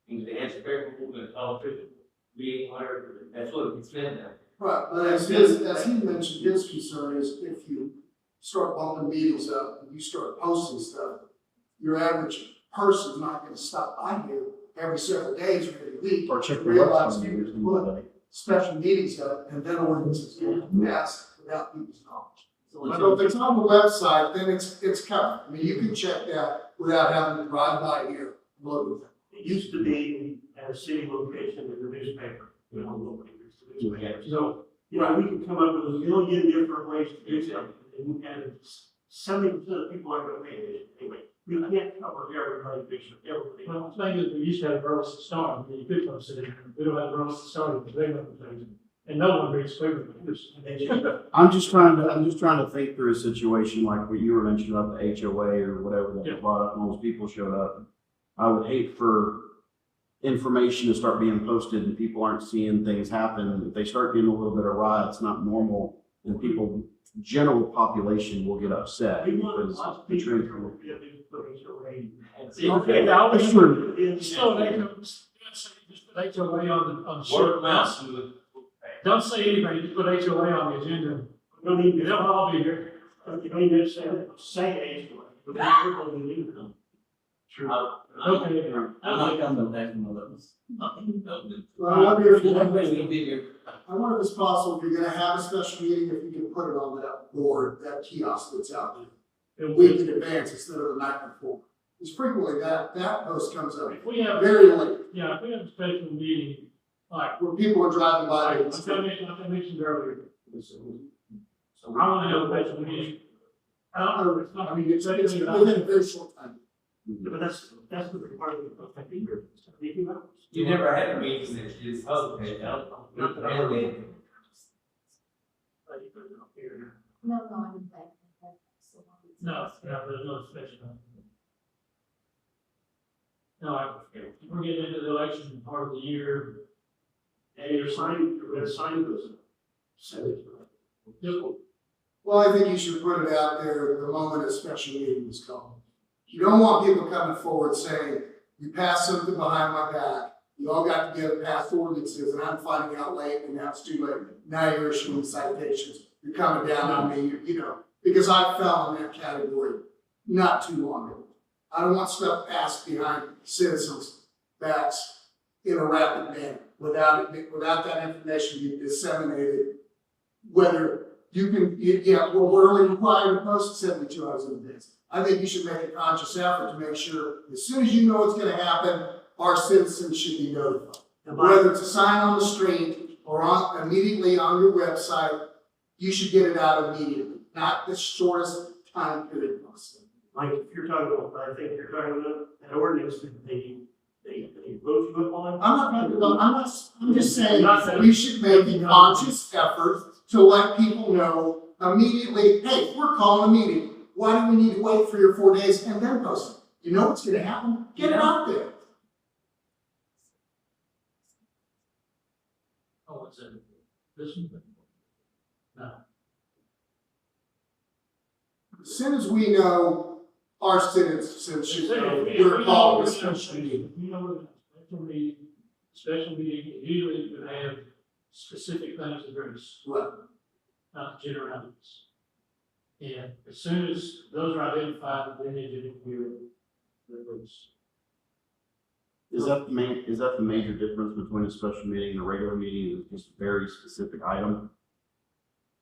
and the answer paperable, and all official, being whatever, that's what it's been now. Right, but as he mentioned, his concern is if you start bumping meetings up, and you start posting stuff, your average person's not gonna stop by here every several days or every week. Or check to the realize website. people put special meetings up and then ordinances get passed without people's knowledge. So if it's on the website, then it's covered. I mean, you can check that without having to drive by here, look at It used to be at a city location in the newspaper, local newspaper. So, we can come up with a million different ways to do something, and 70% of people aren't gonna pay attention anyway. We can't cover everybody, everybody. well, the thing is, we used to have Burleson Star, you could post it in, we don't have Burleson Star, because they don't things, and no one reads Cleveland. I'm just trying to think through a situation like what you were mentioning about the HOA or whatever that Yeah. was brought up and all those people showed up. I would hate for information to start being posted and people aren't seeing things happen. If they start getting a little bit awry, it's not normal, and people, general population will get upset We want because lots of the people truth. to be able to put HOA. Okay, now, That's true. Just put HOA on the shirt. Word of mouth. Don't say anything, just put HOA on the agenda. We don't need, They'll all be here. you don't need to say HOA, but we're going to need them. True. Okay. I'm not coming back from those. Well, I wonder if Everybody's gonna be here. I wonder if it's possible, if you're gonna have a special meeting, if you can put it on that board, that kiosk that's out there, a week in advance instead of the night before. Because frequently that post comes up If we have, very late, yeah, if we have a special meeting, like, where people are driving by. like I mentioned earlier, I wanna have a special meeting. I don't know, it's not, I mean, it's within a very short time. But that's the requirement of the figure. You never had a meeting that is public, No, no, I didn't think. no, there's no special. No, we're getting into the election part of the year. And your sign goes. Well, I think you should put it out there the moment a special meeting is called. You don't want people coming forward saying, you passed something behind my back, you all got together, passed ordinances, and I'm finding out late, and now it's too late. Now you're issuing citations, you're coming down on me, because I fell in that category not too long ago. I don't want stuff passed behind citizens' backs in a rapid manner, without that information being disseminated. Whether you can, we're only required to post 72 hours in advance. I think you should make a conscious effort to make sure, as soon as you know what's gonna happen, our citizens should be notified. Whether it's a sign on the street or immediately on your website, you should get it out immediately, not the shortest time period possible. Like, if you're talking about, I think you're talking about an ordinance that they vote you up on. I'm just saying, we should make a conscious effort to let people know immediately, hey, we're calling a meeting. Why do we need to wait 3 or 4 days and then post it? You know what's gonna happen? Get it out there. Oh, it's in this one? No. As soon as we know, our citizens should know, If we're we calling know a special meeting. If we know we're gonna have a special meeting, special meeting, usually you have specific things addressed, Right. not generalities. And as soon as those are identified, then you do the rules. Is that the major difference between a special meeting and a regular meeting, is just a very specific item?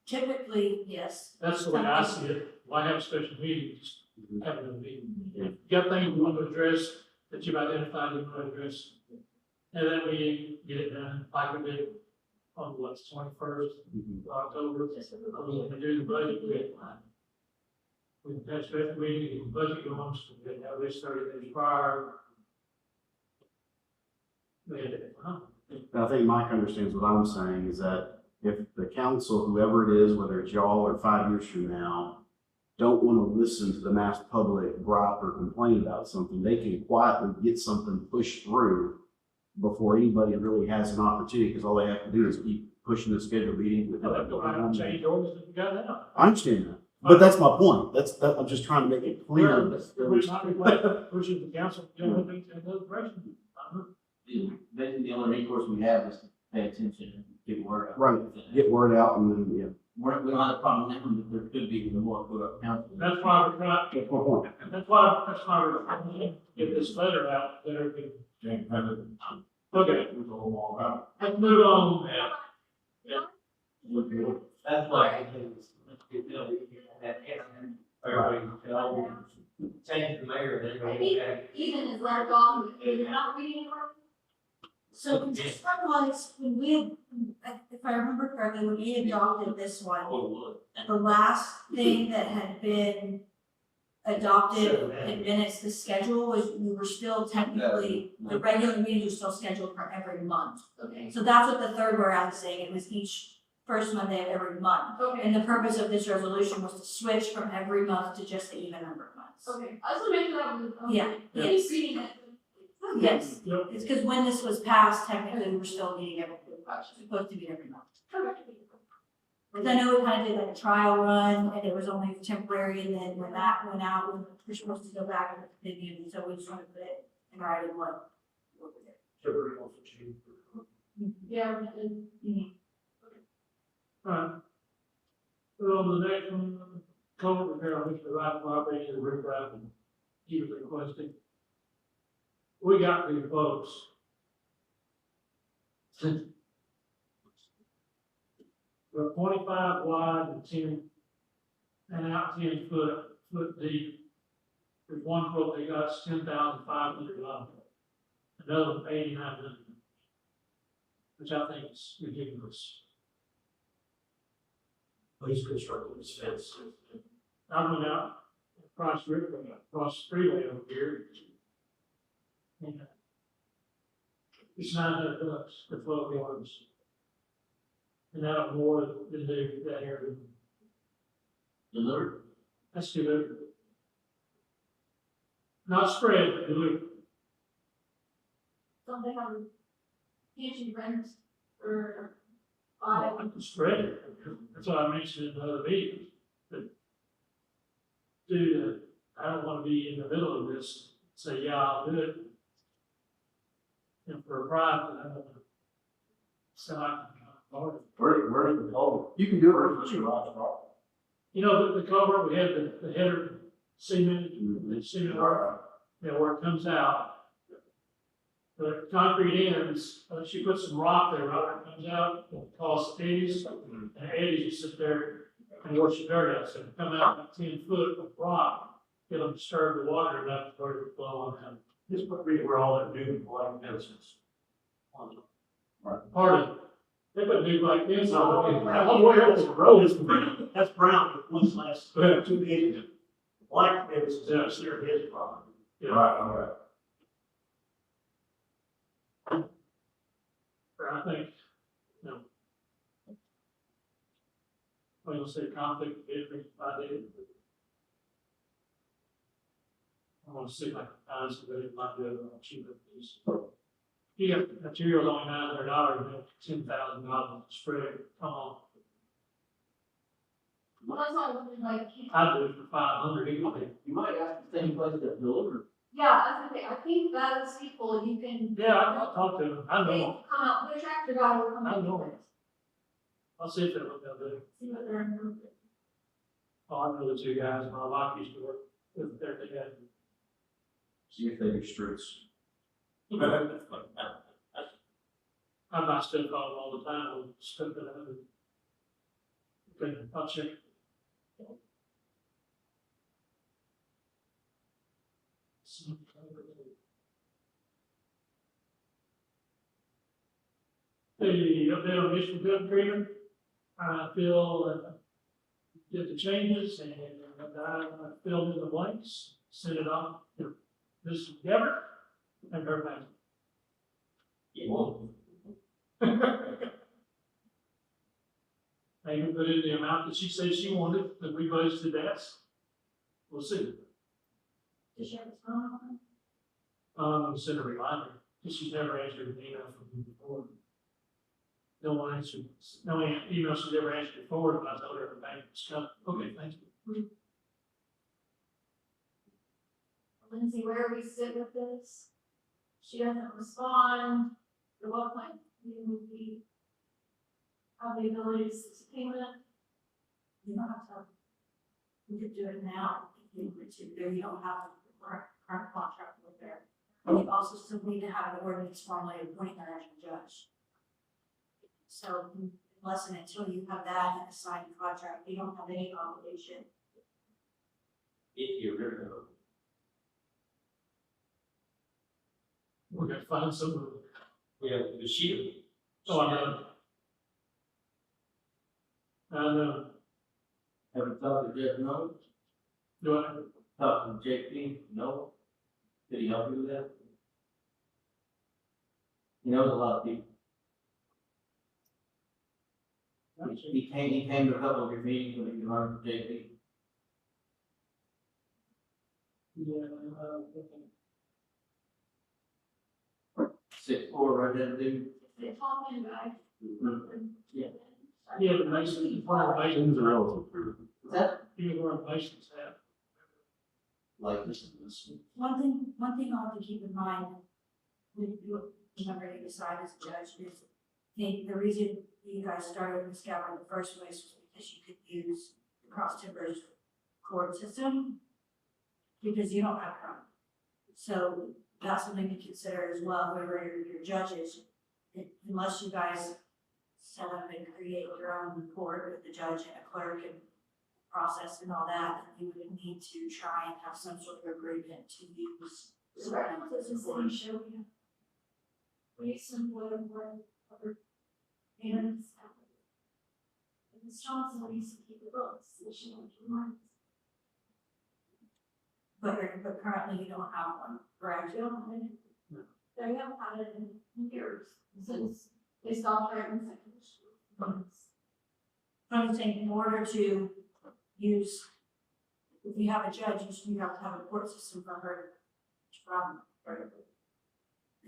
Typically, yes. That's the way I see it. Why have a special meeting? Just have a meeting. If you got things you want to address that you've identified you want to address, and then we get it done, like we did on what's 21st of October. We do the budget, we have a special meeting, get the budget going, so we can have this 30 days prior. We had it, I think Mike understands what I'm saying, is that if the council, whoever it is, whether it's y'all or 5 years from now, don't want to listen to the mass public gripe or complain about something, they can quietly get something pushed through before anybody really has an opportunity, because all they have to do is keep pushing the scheduled meeting. change orders if you got that. I understand that, but that's my point. I'm just trying to make it clear. We're not like pushing the council, you know, things in another direction. Basically, the only recourse we have is to pay attention and get word out. Right, get word out and then, yeah. We don't have a problem now, but there could be more put up council. That's why we're trying, That's my point. that's why we're trying to get this letter out, that everything. Okay, let's move on. That's why. Everybody, change the mayor, then I go think back. even is let off, if you're not reading it. So this one was, when we had, if I remember correctly, when we adopted this one, the last thing that had been adopted in minutes, the schedule was, we were still technically, the regular meetings were still scheduled for every month. Okay. So that's what the third whereas is saying, it was each first Monday of every month. Okay. And the purpose of this resolution was to switch from every month to just the even number of months. Okay, I just want to make sure that was. Yeah. Yes. Reading it. Yes, Yep. it's because when this was passed, technically, we were still meeting every, supposed to meet every month. Okay. Because I know we kind of did like a trial run, and it was only temporary, and then when that went out, we were supposed to go back and continue, and so we just want to put it in writing what we did. Yeah, and Alright. So on the next one, culvert repair on which provide cooperation and riprap and he was requesting. We got the folks. We're 25 wide and 10, and out 10 foot deep. There's one quote they got, it's $10,500. Another one, $8,900. Which I think is ridiculous. Please construct this fence. I went out across the river, across the freeway over here. And it's $900 for 12 yards. And that'll more than do that area. Delivered? That's delivered. Not spread, but delivered. something on pension rent or. I can spread it. That's what I mentioned in the other meeting. But dude, I don't want to be in the middle of this, say, yeah, I'll do it. And for a private, I don't want to. So I can, Where's the culvert? You can do it for sure. you know, the culvert, we had the header cement, the cement work, you know, where it comes out. The concrete ends, she puts some rock there, right, where it comes out, it calls eddies, and eddies just sit there and wash the dirt out, so it come out about 10 foot of rock, it'll disturb the water enough for it to flow on down. This would be where all that new black fences. Part of it, they put new like this, all the way over the road. That's brown, but once last, 2 days ago. Black fences, that's their his problem. Yeah. all right. I think, you know, I'm gonna say conflict of interest if I did. I wanna see if I can find somebody who might do it on cheaper piece. You got materials only $900, you have $10,000 spread, come on, Well, that's why I was like, I'd do it for $500 anyway. You might ask the same place that delivered. Yeah, I was gonna say, I think those people, you can. Yeah, I'll talk to them, I They know, come out, the tractor guy will come I out. know. I'll see if they're what they'll do. See what they're in. Oh, I know the two guys, my wife used to work with their dad. See if they do streets. I buy stuff off all the time, with stuff that I do. Okay, I'll check. The update on municipal building agreement, I feel, did the changes and I filled in the blanks, sent it off to Mrs. Gabbard and her back. I even put in the amount that she said she wanted, that we budgeted that. We'll see. Does she have a phone number? Send a reminder, because she's never answered an email from me before. No one answered, no email she's ever answered before, and I told her the bank was coming. Okay, thank you. Lindsay, where we sit with this? She doesn't respond. At what point we have the ability to subpoena it? You don't have to, you could do it now, if you were to, there you don't have a current contract with there. And you also still need to have an ordinance formally appointing her as a judge. So unless and until you have that in a signed contract, you don't have any obligation. If you're rid of them. We're gonna find someone. Yeah, the shield. Oh, I know. I know. Have you talked to Jeff No? Do I? Talked to JP? No? Did he help you with that? He knows a lot of people. He came to a couple of your meetings when he was running for JP. Yeah, 6'4", right there, dude. They told me that. Yeah. yeah, but Mason, one of the Masons Things are relative. Is that he was one of the Masons have. like this? One thing I'll have to keep in mind, when you, whenever you decide as a judge, is the reason you guys started with Scout in the first place was because you could use the Cross Timbers court system, because you don't have a problem. So that's something to consider as well, whoever your judges, unless you guys set up and create your own court with the judge and a clerk and process and all that, you would need to try and have some sort of agreement to use. So right now, it's just saying, show me. We some wood or other. And Ms. Johnson needs to keep the books, so she won't keep mine. But currently you don't have one, correct? They don't have it. They haven't had it in years, since they stopped writing second school. I'm saying in order to use, if you have a judge, you have to have a court system for her to run.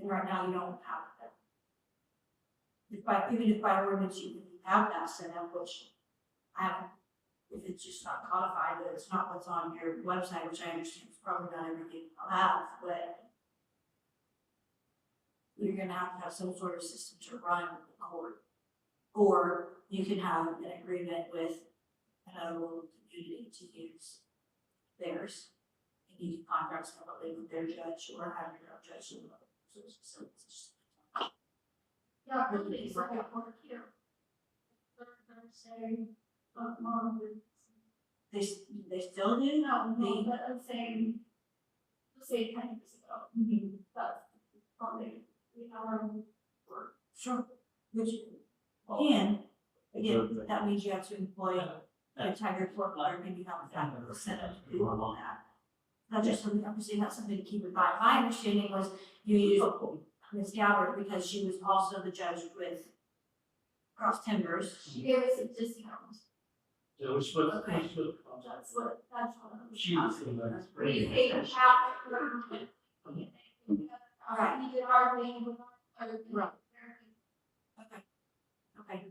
And right now you don't have that. Even if by ordinance you have that set up, which I haven't, if it's just not codified, but it's not what's on your website, which I understand is probably not everything I'll have, but you're gonna have some sort of system to run the court. Or you can have an agreement with another local community to use theirs. And you can contract separately with their judge or have your own judge. So it's Yeah, really, it's like a work here. Thursday, Mom, they still do? no, but I'm saying, let's say 10 years ago, that's probably, we have our own work. Sure. Which, and, again, that means you have to employ an entire court lawyer, maybe not the set up to do all that. Not just something, I'm saying that's something to keep in mind. My understanding was you used Ms. Galbert because she was also the judge with Cross Timbers. She gave us a discount. Yeah, we split. Okay. That's what I was. She was saying that's We pretty. paid a cap for. Right. We did our thing with our other. Right. Okay.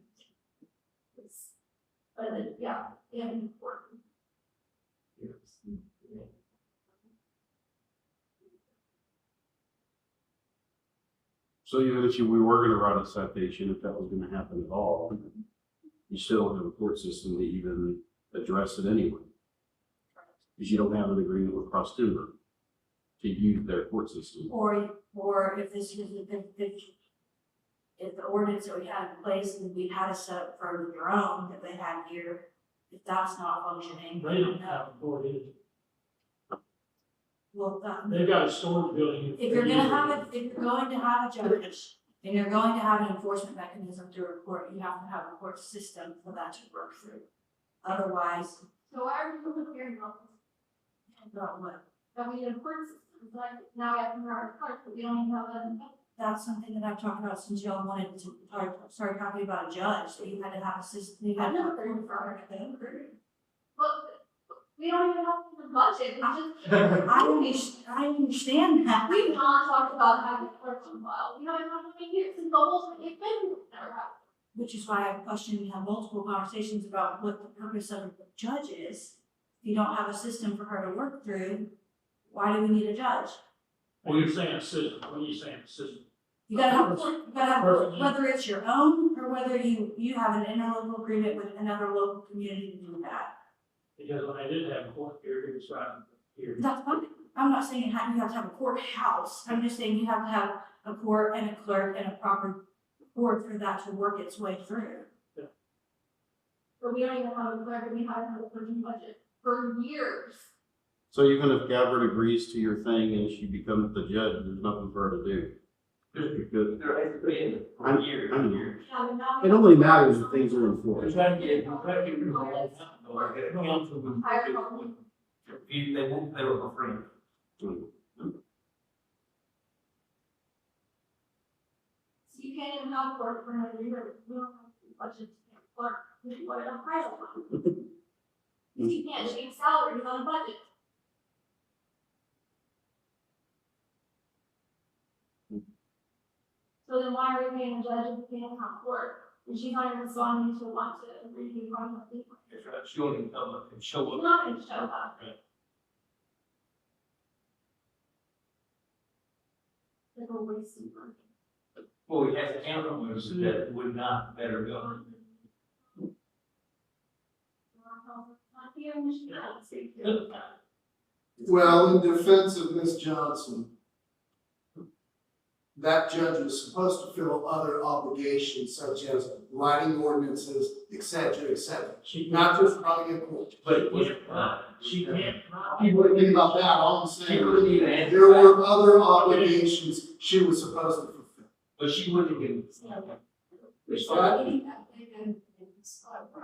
But yeah, important. So even if we were gonna write a citation, if that was gonna happen at all, you still don't have a court system to even address it anyway. Because you don't have an agreement with Cross Timber to use their court system. Or if this is, if the ordinance that we had in place and we had a set up for their own that they had here, if that's not functioning. They don't have a court either. Well, They've got a storage building. if you're gonna have it, if you're going to have a judge, and you're going to have an enforcement mechanism through a court, you have to have a court system for that to work through. Otherwise, So why are we still hearing about this? about what? That we need a court system, like, now we have to hire a clerk, but we don't even have that. That's something that I've talked about since y'all wanted to start talking about a judge, so you had to have a system, you had to have a court for her to. But we don't even have the budget, we just, I understand that. we've not talked about having a clerk on file, we haven't had one years since the whole, it's been, never happened. Which is why I question, we have multiple conversations about what the purpose of a judge is. If you don't have a system for her to work through, why do we need a judge? Well, you're saying a system, what are you saying, a system? You gotta have, whether it's your own, or whether you have an interlocal agreement with another local community to do that. Because when I did have a court here, it was right here. That's fine. I'm not saying you have to have a courthouse, I'm just saying you have to have a court and a clerk and a proper court for that to work its way through. But we don't even have a clerk, we haven't had a clerking budget for years. So even if Gabbard agrees to your thing and she becomes the judge, there's nothing for her to do. Because There has to be I'm- for years. I'm- Years. Yeah, but now it only matters if things are enforced. There's that, yeah, that can be all that, though, I get a council with- Hire someone. They won't, they were for free. So you can't even have a clerk for another year, we don't have the budget to get a clerk, we can put it on private one. You can't change salaries on a budget. So then why are we paying a judge if we can't have a court? And she's not even responding to want to review on the people. That's right. She won't even come up and show She's up. not gonna show up. Like a waste of money. Well, we have counter moves that would not better go. Not here in Michigan. Well, in defense of Ms. Johnson, that judge was supposed to fill other obligations such as writing ordinances, et cetera, She not just running a court. But She can't. You wouldn't think about that, all I'm she saying, wouldn't even answer there that. were other obligations she was supposed to fulfill. But she wouldn't even.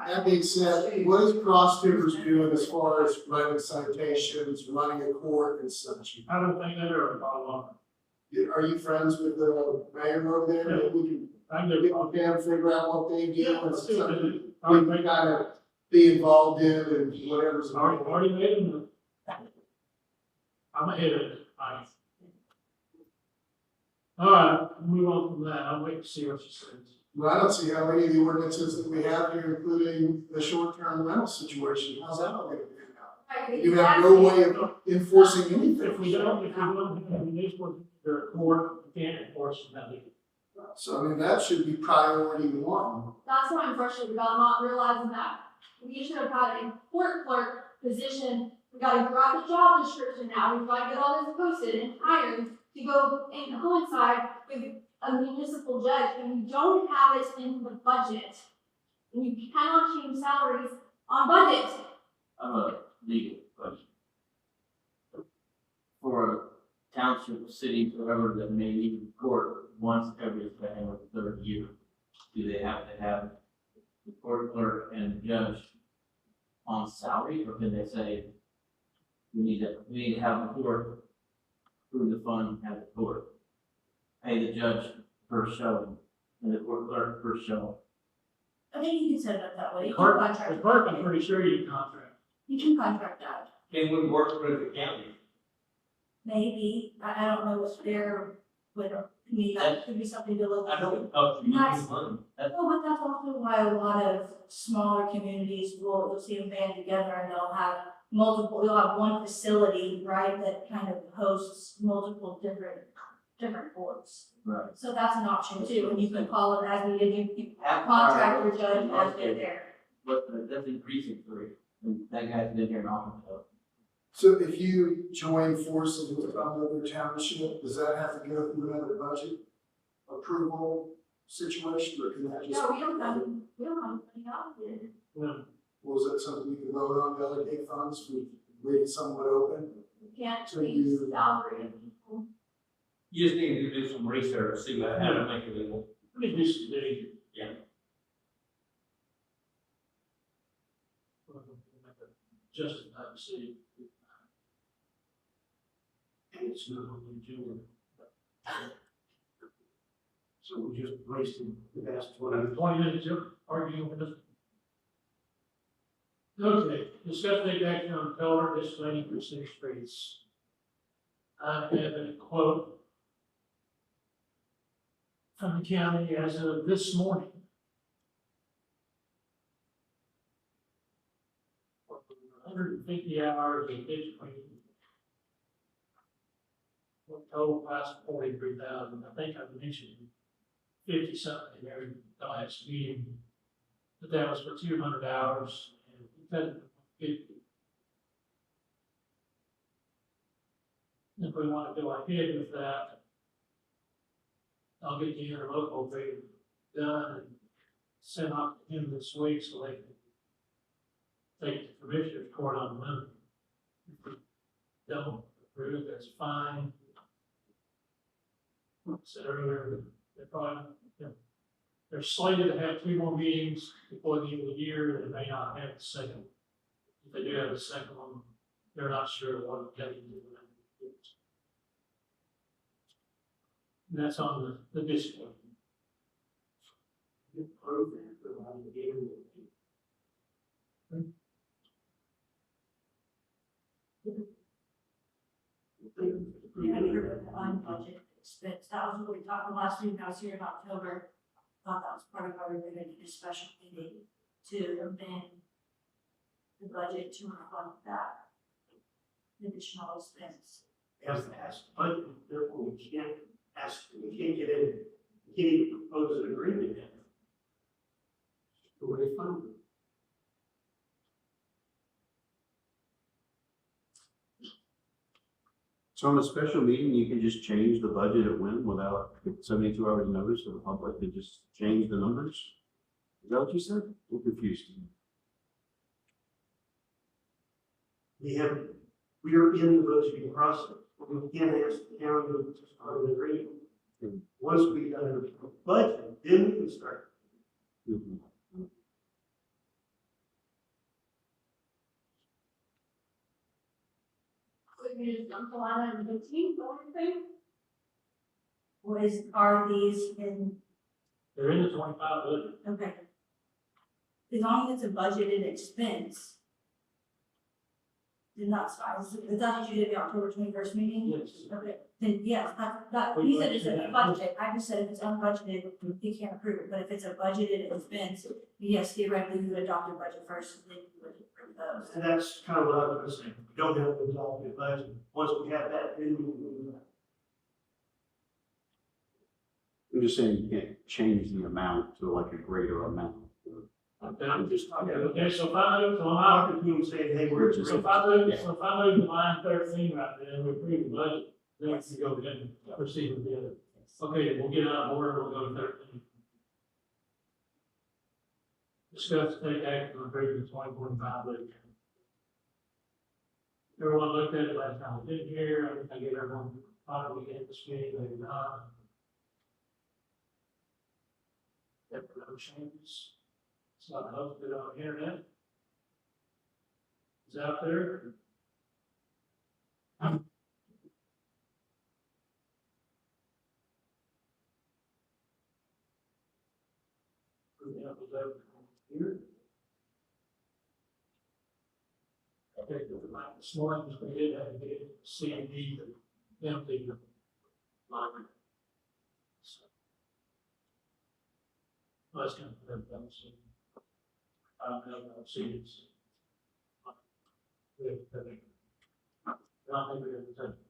That being said, what is Cross Timbers doing as far as writing citations, running a court and such? I don't think they ever follow up. Are you friends with the mayor over there? Maybe we can I can get go. with them, figure out what they do, Yeah, and let's see what they something do. we can kind of be involved in and whatever's. Already made them. I'm ahead of it. Fine. All right, move on from that. I'll wait to see what she says. Well, I don't see how any of the ordinances that we have here, including the short-term rental situation, how's that all gonna be out? You have no way of enforcing anything. If we don't have a municipal, or a court, we can't enforce nothing. So, I mean, that should be priority one. That's what I'm frustrated about, not realizing that we should have had a court clerk position. We gotta drop the job description now, we've gotta get all this posted and hired to go and coincide with a municipal judge, and we don't have it in the budget. And you cannot change salaries on budget. I have a legal question. For a township, city, whatever that may need in court once every second or third year, do they have to have the court clerk and the judge on salary, or can they say, we need to have the court approve the fund, have the court pay the judge per showing and the court clerk per showing? I think you can set it up that way. The You clerk, can contract. the clerk, I'm pretty sure you can contract. You can contract that. Can we work with the county? Maybe, I don't know what's there with, I mean, that could be something to look I at. don't know if you Nice. need money. That's No, but that's also why a lot of smaller communities will, you'll see them band together and they'll have you'll have one facility, right, that kind of hosts multiple different different boards. Right. So that's an option too, and you can call it as needed, you Half contract your the judge time, as they're there. But that's in precinct 3, and that guy's been here an awful time. So if you join forces with another township, does that have to go through another budget approval situation, or can that just? No, we don't have money allocated. Was that something we could vote on, delegate funds, we leave it somewhat open? We can't So change you- the salary of people. You just need to do some research, see how to make it legal. Let me do some digging. Yeah. Justify the city. And it's not only June. So we're just wasting the past 20 minutes of arguing with this. Okay, discuss take action on color display for city streets. I have a quote from the county as of this morning. 150 hours of ditch cleaning. Total cost 43,000. I think I mentioned 50 something there in the last meeting. But that was for 200 hours and we cut it to 50. If we want to go ahead with that, I'll get the interlocal thing done and sent off to him this week so they can take the commissioner's court on Monday. If we don't approve, that's fine. Like I said earlier, they're probably, they're slated to have 2 more meetings before the end of the year. They may not have the second. If they do have the second one, they're not sure what they're going to do. And that's on the discipline. Program for the game. We had heard of the unbudgeted expense, that was what we talked about last week, I was here in October. Thought that was part of why we were gonna do a special meeting to amend the budget to reflect that additional expense. Has to ask, but therefore we can't ask, we can't get in, we can't even propose an agreement yet. The way they fund it. So in a special meeting, you can just change the budget at whim without 72 hours notice to the public, and just change the numbers? Is that what you said? I'm confused. We are in the budgeting process. We can't ask the county to start an agreement. Once we done a budget, then we can start. Mhm. Could we just jump to line item 15, or anything? Are these in, They're in the 25 budget. okay. As long as it's a budgeted expense. Then that's fine, is that what you did the October 21st meeting? Yes. Okay, then yes, he said it's a budget, I just said if it's unbudgeted, he can't approve it, but if it's a budgeted expense, yes, theoretically, you would adopt your budget first, and then you would approve those. And that's kind of what I was saying. We don't have to adopt the budget. Once we have that, then we can do that. I'm just saying you can't change the amount to like a greater amount. Okay, I'm just talking. Okay. Okay, so if I move, I'm talking to him saying, hey, we're Just- so if I move to line 13 right there, and we approve the budget, then we can go ahead and proceed with the other. Okay, we'll get out of order, we'll go to 13. Discuss take action on approving the 2025 budget. Everyone looked at it last time we did here, I gave everyone, thought we had this meeting, maybe not. There were no changes. It's not posted on the internet. It's out there. Yeah, it was over here. Okay, this morning, we did have to get C and D to empty the library. So, well, that's kind of, that was, I don't know, I've seen it. I don't think we're gonna touch it.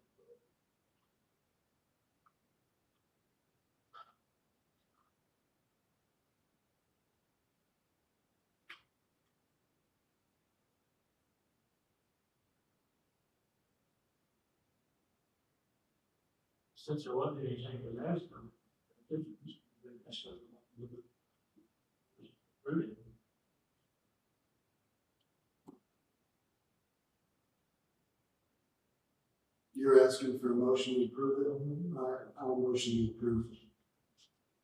since there wasn't anything for last time. You're asking for a motion to approve it? All right, I'll motion to approve.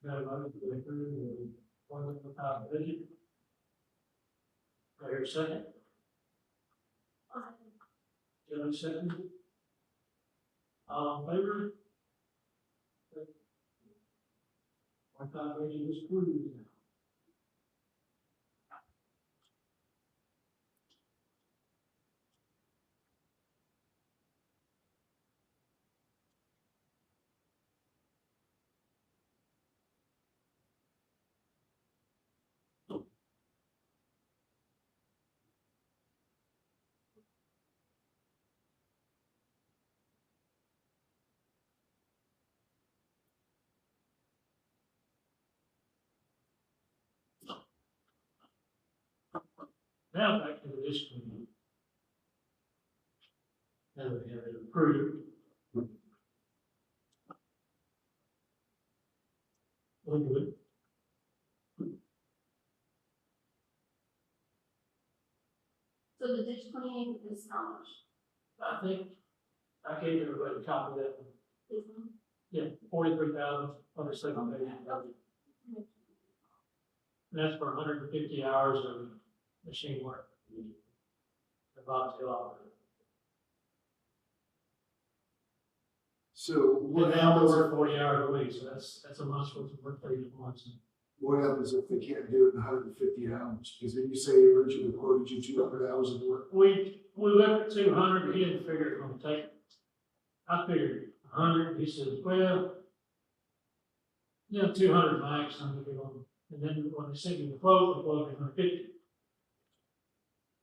Got a motion to approve the appointment without budget. Do I hear a second? Joe second. All in favor? Without budget is approved. Now back to the discipline. Now we have it approved. We'll do it. So the ditch cleaning is how much? I think I gave everybody a copy of that. This one? Yeah, 43,000 on the second page. And that's for 150 hours of machine work. The bobtail operator. So And what now we happens, work 40 hours a week, so that's a month's worth of work, 30 months. what happens if they can't do it in 150 hours? Because then you say you originally quoted you 200 hours of work. We looked at 200, he didn't figure it was gonna take. I figured 100, he said, well, 200 max, I'm gonna go on. And then when they sent me the quote, the quote was 150.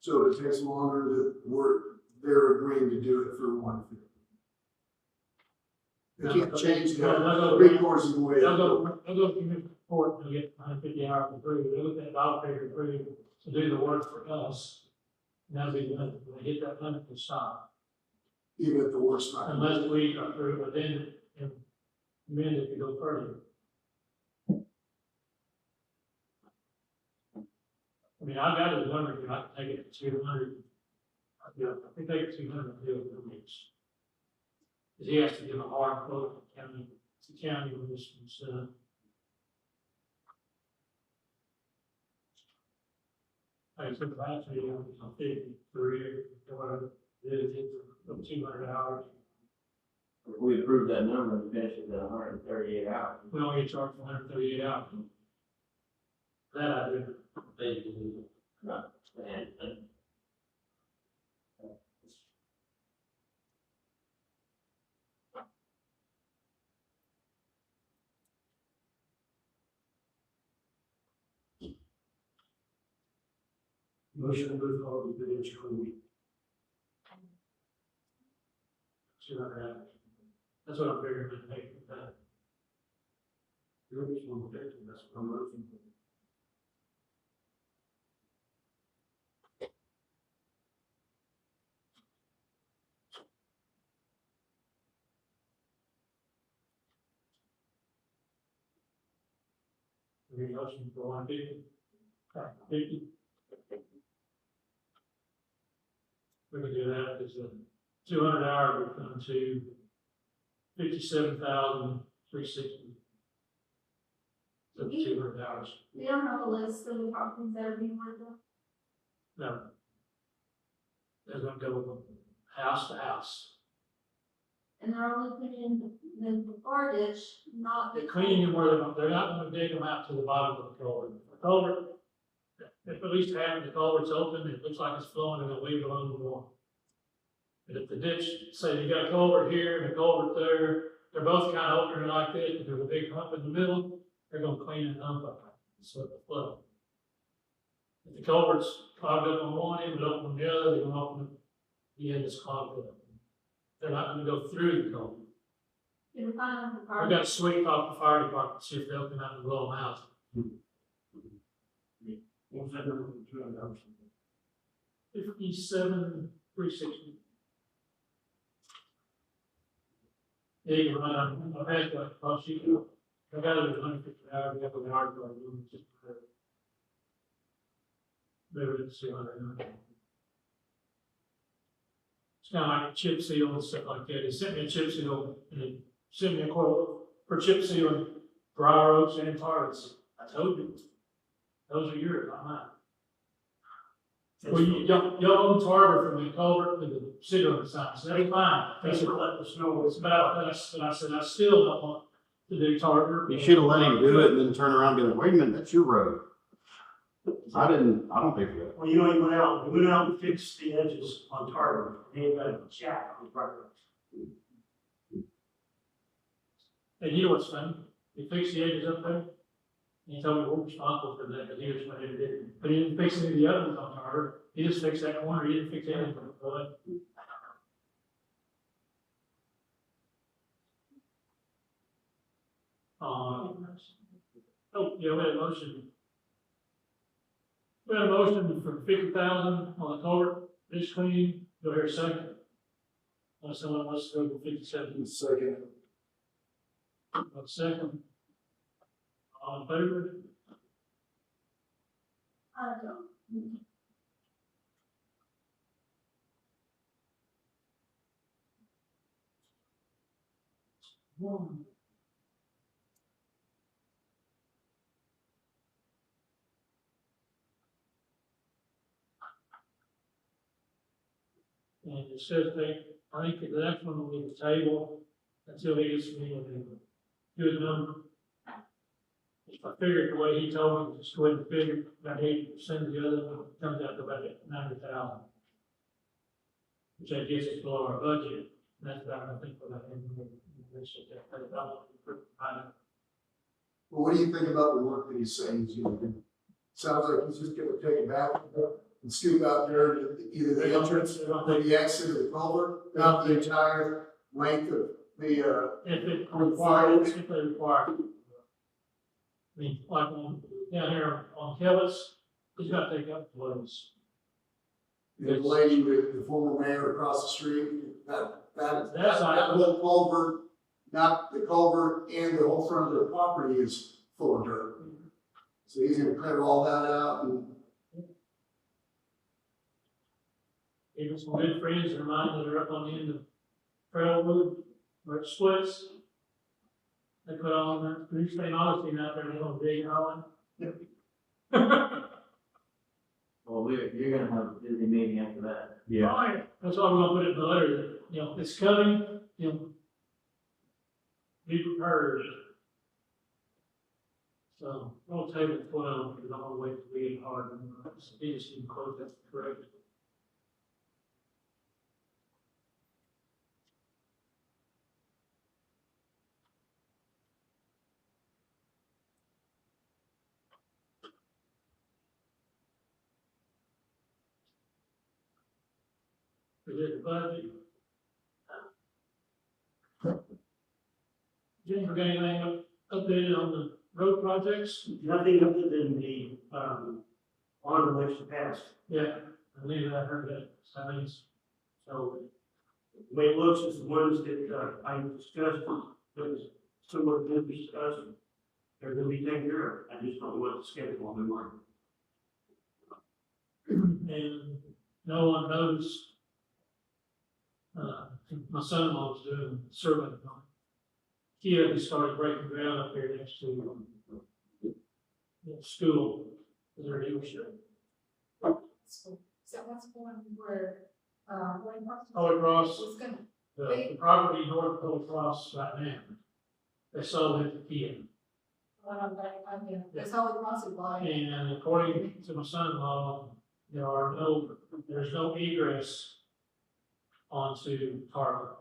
So it takes longer to work, they're agreeing to do it for 150. They can't change that 3/4 of the way. They'll go to the court and get 150 hours approved. They'll get that dollar figure approved to do the work for us. And that'll be the limit. When they hit that limit, they stop. Even if the work's not. Unless we approve it, then and amend it to go further. I mean, I've got his number here. I can take it to 200. Yeah, I can take it to 200 and do it for weeks. Because he has to give a hard quote to the county when this was, I took the last video, it was on 53, or whatever, did it for 200 hours. We approved that number and finished it at 138 hours. We only get charged for 138 hours. That I do. Right. And Motion to move forward with the inch per week. 200 hours. That's what I'm figuring to take with that. You're just 150, that's what I'm looking for. Any motion for 150? 50? We can do that, it's a 200 hour would come to 57,360. So 200 hours. We don't have a list of the properties that are being worked on. No. They're gonna go house to house. And they're only putting in the far ditch, not the. They're cleaning them where they're not gonna dig them out to the bottom of the culvert. The culvert, if at least half of the culvert's open, it looks like it's flowing, they're gonna leave it alone more. But if the ditch, say you got a culvert here and a culvert there, they're both kind of open like this, but there's a big hump in the middle, they're gonna clean it up, so it will flow. If the culvert's clogged up on one end, but open on the other, they're gonna open it, the end is clogged up. They're not gonna go through the culvert. Can we find out the We far? got to sweep off the fire department, see if they'll come out and blow them out. What's that number for 200 hours? 57,360. Yeah, you run on, I've had that, cost you, I got it at $150, we have a yard for room, just for maybe it's $200. It's kind of like a chip seal and stuff like that. They sent me a chip seal and they sent me a quote for chip sealing Briaroaks and targets. I told you, those are yours, not mine. Well, y'all own Tarver from the culvert to the city on the side, so that's fine. Thanks for letting us know what's But I said, I still don't want to do Tarver. You should have let him do it and then turn around and be like, wait a minute, that's your road. I don't pay for that. Well, you know, we went out and fixed the edges on target, and they got a jack on the Briaroaks. And you know what's funny? He fixed the edges up there. And he told me we're responsible for that, because he was what he did. But he didn't fix any of the other ones on Tarver. He just fixed that corner. He didn't fix anything. But oh, yeah, we had a motion. We had a motion for 50,000 on the culvert, this clean, go here a second. Unless someone wants to go for 57. Second. A second. All in favor? One. And it says I think the next one will be the table until he gets me a good number. I figured the way he told me, just go ahead and figure about 80% of the other one comes out to about 90,000. Which I guess is below our budget. That's about, I think, what I can. Well, what do you think about the work that he's saying he's gonna do? Sounds like he's just gonna take it back and scoop out there, either the entrance or the exit of the culvert, not the entire length of the, If it requires, if they require. I mean, like on, down here on Kellis, he's got to take up the loads. the lady with the former mayor across the street, that That's whole culvert, not the culvert and the whole front of their property is full of dirt. So he's gonna clear all that out and Even some good friends of mine that are up on the end of Trailwood, where it splits. They put on that, Bruce St. Augustine out there, and they're gonna dig all in. Well, you're gonna have a busy meeting after that. Yeah. Oh, yeah. That's why we're gonna put it in the letter, that, you know, it's coming, you know. Be prepared. So, we'll table it 12, because I'm gonna wait to be in hard, and he just didn't quote that correctly. We did the budget. Jennifer, got anything updated on the road projects? Nothing other than the, on the election passed. Yeah, I believe I heard that, so, The way it looks is the ones that, I discussed, that was similar to what we discussed, they're gonna be taken care of. I just don't know what the schedule will be like. and no one knows. My son-in-law was doing a survey on it. He started breaking ground up here next to the school, their dealership. So what's going where, Holy Cross? Holy Cross, Was gonna, the property north of Holy Cross right now, they sold it to Kia. what I'm back, I mean, that's Holy Cross is like. And according to my son-in-law, there's no egress onto Tarver.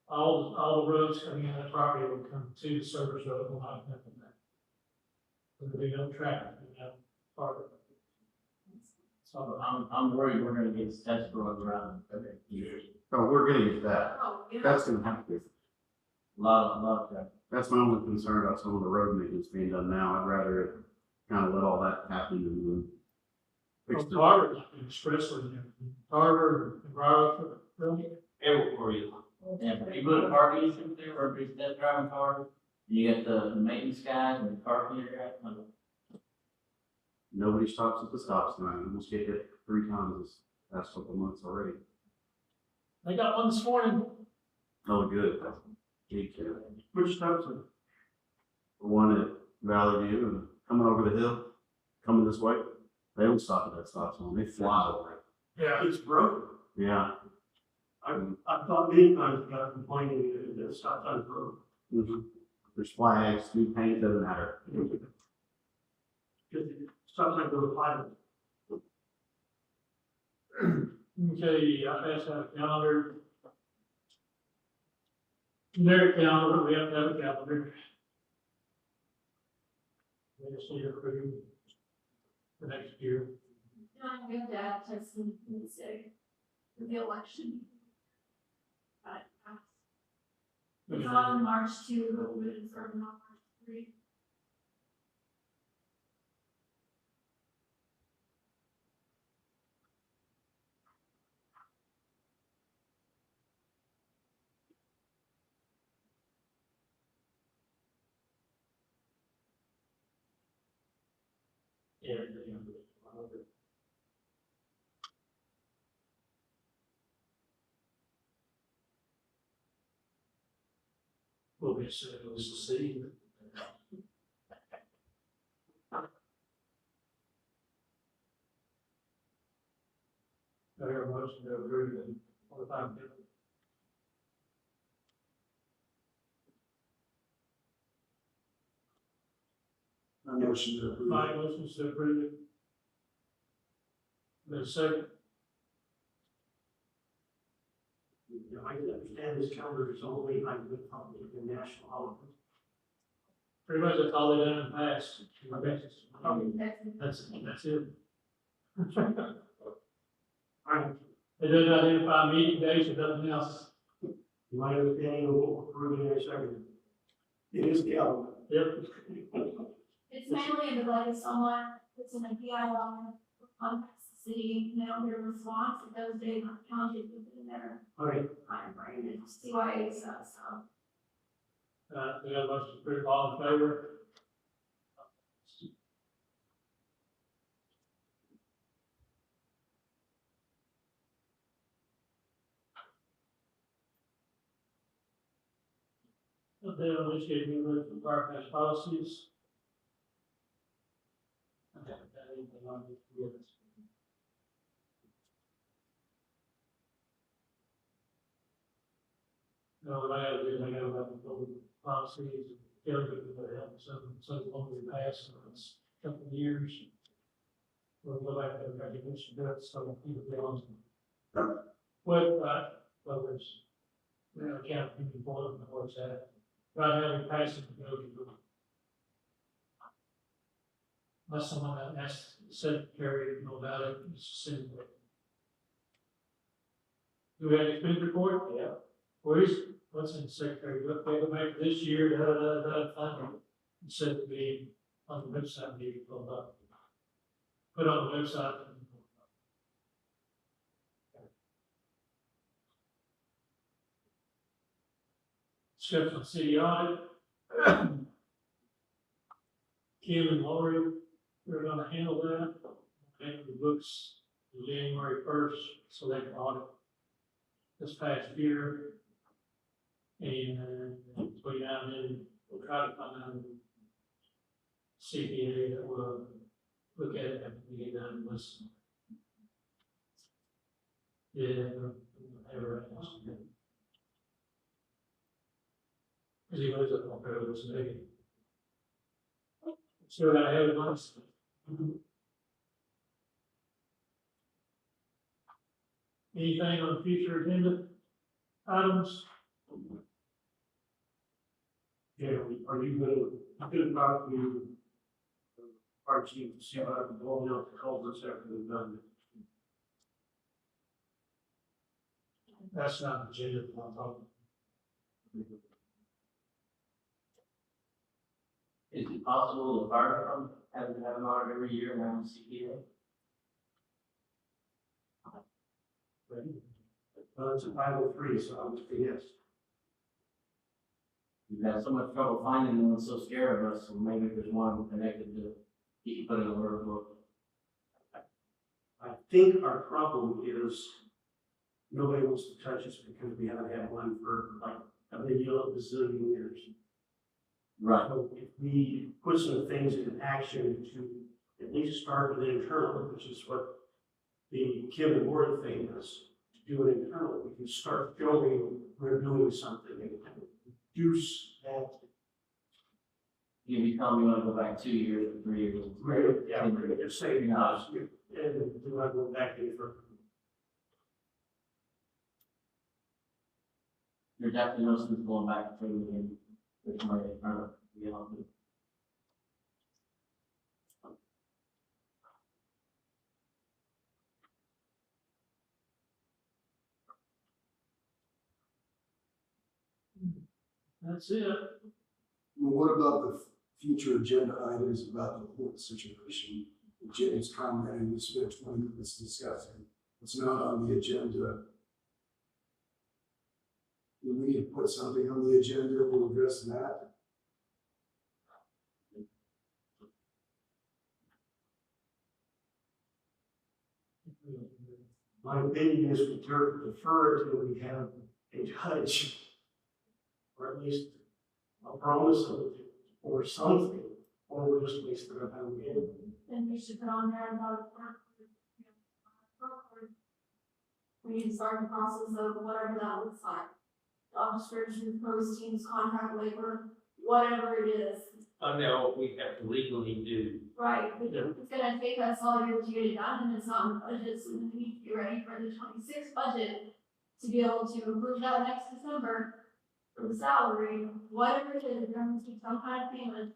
All the roads coming out of the property will come to the service road, will not come from that. There'll be no traffic in that Tarver. So I'm worried we're gonna get test roads around every year. Oh, we're gonna get that. Oh, yeah. That's gonna happen. A lot of traffic. That's my only concern about some of the road maintenance being done now. I'd rather kind of let all that happen and then fix Well, the. Tarver, expressly, Tarver, and Briaroaks, really. And for you. And for put a parking issue there where there's that driving car, you got the maintenance guy and the car cleaner guy. Nobody stops at the stop sign. I almost get hit 3 times this past couple of months already. They got one this morning. Oh, good. Gate cab. Which stops are? The one at Valley View and coming over the hill, coming this way, they don't stop at that stop sign. They fly over it. Yeah, it's broken. Yeah. I thought many times about complaining that the stop sign is broken. Mm-hmm. There's flags, new paint, doesn't matter. Because the stop sign goes by. Okay, I passed out a calendar. Their calendar, we have to have a calendar. We just need to approve for next year. I'm good at testing Wednesday for the election. But it's on March 2, but we're waiting for March 3. Yeah. We'll be soon, we'll see. I hear a motion to approve the 45 minute. My motion to approve. My motions to approve it. The second, You know, I can understand this calendar is only like the public and national holidays. pretty much that's all they done in the past. That's That's it. Right, They didn't identify meeting dates or nothing else. my understanding of what we're approving here second. It is calendar. Yep. It's mainly a delay of someone puts in a PIR, contacts the city, and they don't get a response, it those days on the county within their Okay, time frame, and CYA stuff, so. We got a motion to approve, all in favor? They initiate new rules for fire pass policies. I haven't got anything on it yet. No, what I gotta do is I gotta have the policies, everything that they have, so long we pass in the next couple of years. We'll go back to the recognition, do it, so people be on. Well, whether it's, account people for them, or it's that. Right now, we pass it to go to. Unless someone asks the secretary to know about it, it's simple. Do we have an expense report? Yeah. Where is, what's in the secretary, look, they go back this year, find it. Instead of being on the website, maybe pulled up. Put on the website. Discussion on city audit. Kim and Lori, we're gonna handle that. Handle the books January 1st, so they can audit this past year. And between now and then, we'll try to find out CPA that will look at it after we get done with this. Yeah, ever asked. Cause he lives up on Fairwood City. Still gotta have it once. Anything on future agenda items? yeah, are you gonna talk to our chief to see about blowing out the culverts after they've done it? That's not the agenda, I'm talking. Is it possible the fire department have to have an audit every year now in CPA? Well, it's a 503, so I would say yes. We've had so much trouble finding them and so scared of us, so maybe there's one connected to, you can put an alert book. I think our problem is nobody wants to touch us because we haven't had one for like a bazillion years. Right. So if we put some things in action to at least start with internal, which is what the Kim and Morty thing is, to do it internal, we can start showing we're doing something and reduce that. You tell me you wanna go back 2 years or 3 years. Yeah, we're just saying, us, and do not go back any further. There's definitely no sense going back to again, with somebody in front of you know. That's it. Well, what about the future agenda items about the court situation? Jenny's commenting, we spent 20 minutes discussing. It's not on the agenda. Do we need to put something on the agenda to address that? My opinion is we defer until we have a judge, or at least a promise of it, or something, or we're just wasting our time again. Then you should put on there about. We need to start the process of whatever that looks like. Job description, postings, contract labor, whatever it is. I know what we have to legally do. Right, but it's gonna take us all year to get it done, and it's not in the budget, so we need to be ready for the 26 budget to be able to approve that next December for the salary, whatever it is, there must be some kind of payment.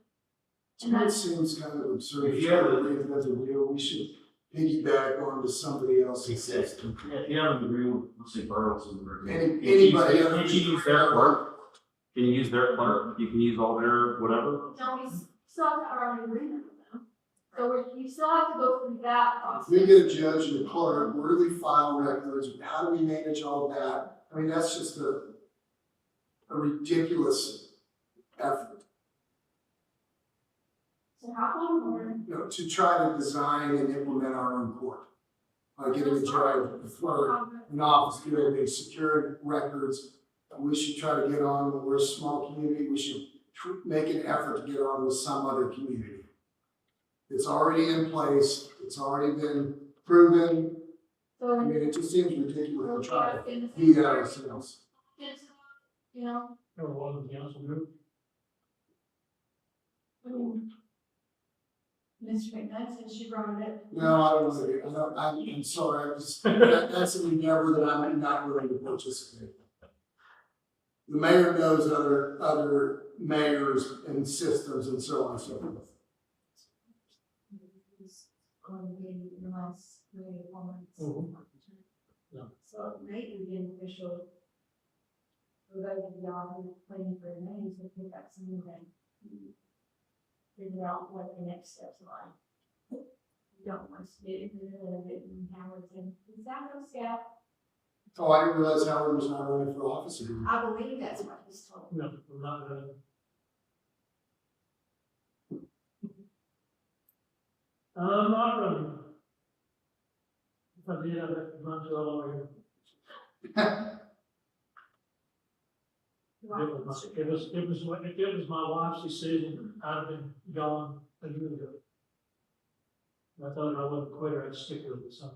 And That that's, seems kind of absurd. If you have a- If that's a deal, we should piggyback onto somebody else's system. Yeah, if you have an agreement, let's say Briaroaks in the agreement. Anybody. Can't you use their clerk? Can you use their clerk? You can use all their whatever? don't we still have to have our own agreement with them? So you still have to go through that If process. we get a judge and a clerk, where do we file records? How do we manage all that? I mean, that's just a ridiculous effort. So how come we're, You know, to try to design and implement our own court. Like getting a judge, a clerk, an office, doing the security records. We should try to get on, when we're a small community, we should make an effort to get on with some other community. It's already in place, it's already been proven. I so. mean, it just seems ridiculous to try to in the beat that ourselves. You know, Or one of the council group. I mean. Mr. McKnight said she brought it. No, I don't know, I'm sorry, that's an endeavor that I'm not willing to participate in. The mayor knows other mayors and systems and so on and so forth. Going to be in the last 3 or 4 months. Mhm. Yeah. So it may be beneficial for those of y'all who are planning for the names to pick up some of them. Figure out what the next steps are. You don't want to get into it and Howard's in, is that no scout? Oh, I didn't realize Howard was not running for office again. I believe that's what he's told. No, we're not gonna. I'm not running. If I did, I'd have to run to a lawyer. If it was my wife's decision, I'd have been gone a year ago. I thought I wasn't a quitter, I'd stick with it, so.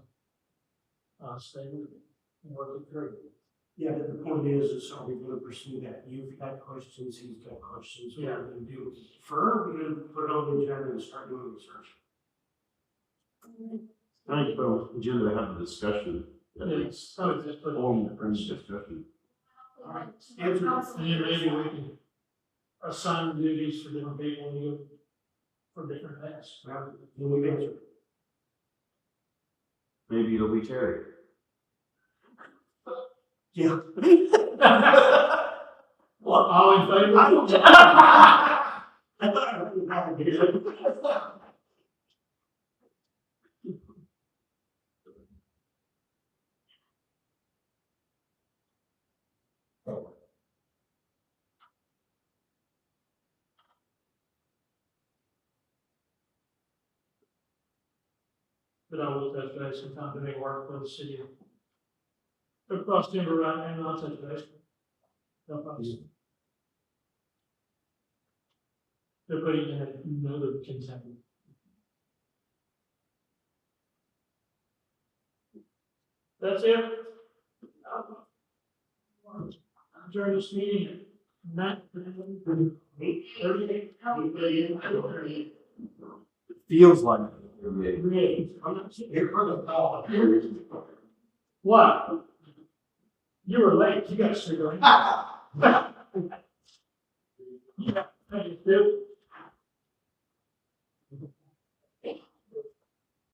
I'll stay with it and work it through. Yeah, but the point is are we gonna pursue that? You've got questions, he's got questions, what are we gonna do? Defer, we're gonna put it on the agenda and start doing research. I think the agenda to have a discussion. At Yeah, least. so just put it Formal on. discussion. And then maybe we can assign duties for different people and you for different tasks. Well, then we've answered. Maybe it'll be Terry. Yeah. What, all in favor? I thought I was about to get it. But I will touch base sometime doing work for the city. Across timber right now, I'll touch base. Help us. They're putting in another contender. That's it. During this meeting, at 8:38. Feels like. Really, I'm not sitting here for the call. What? You were late, you got to stick around. Yeah, thank you, Bill.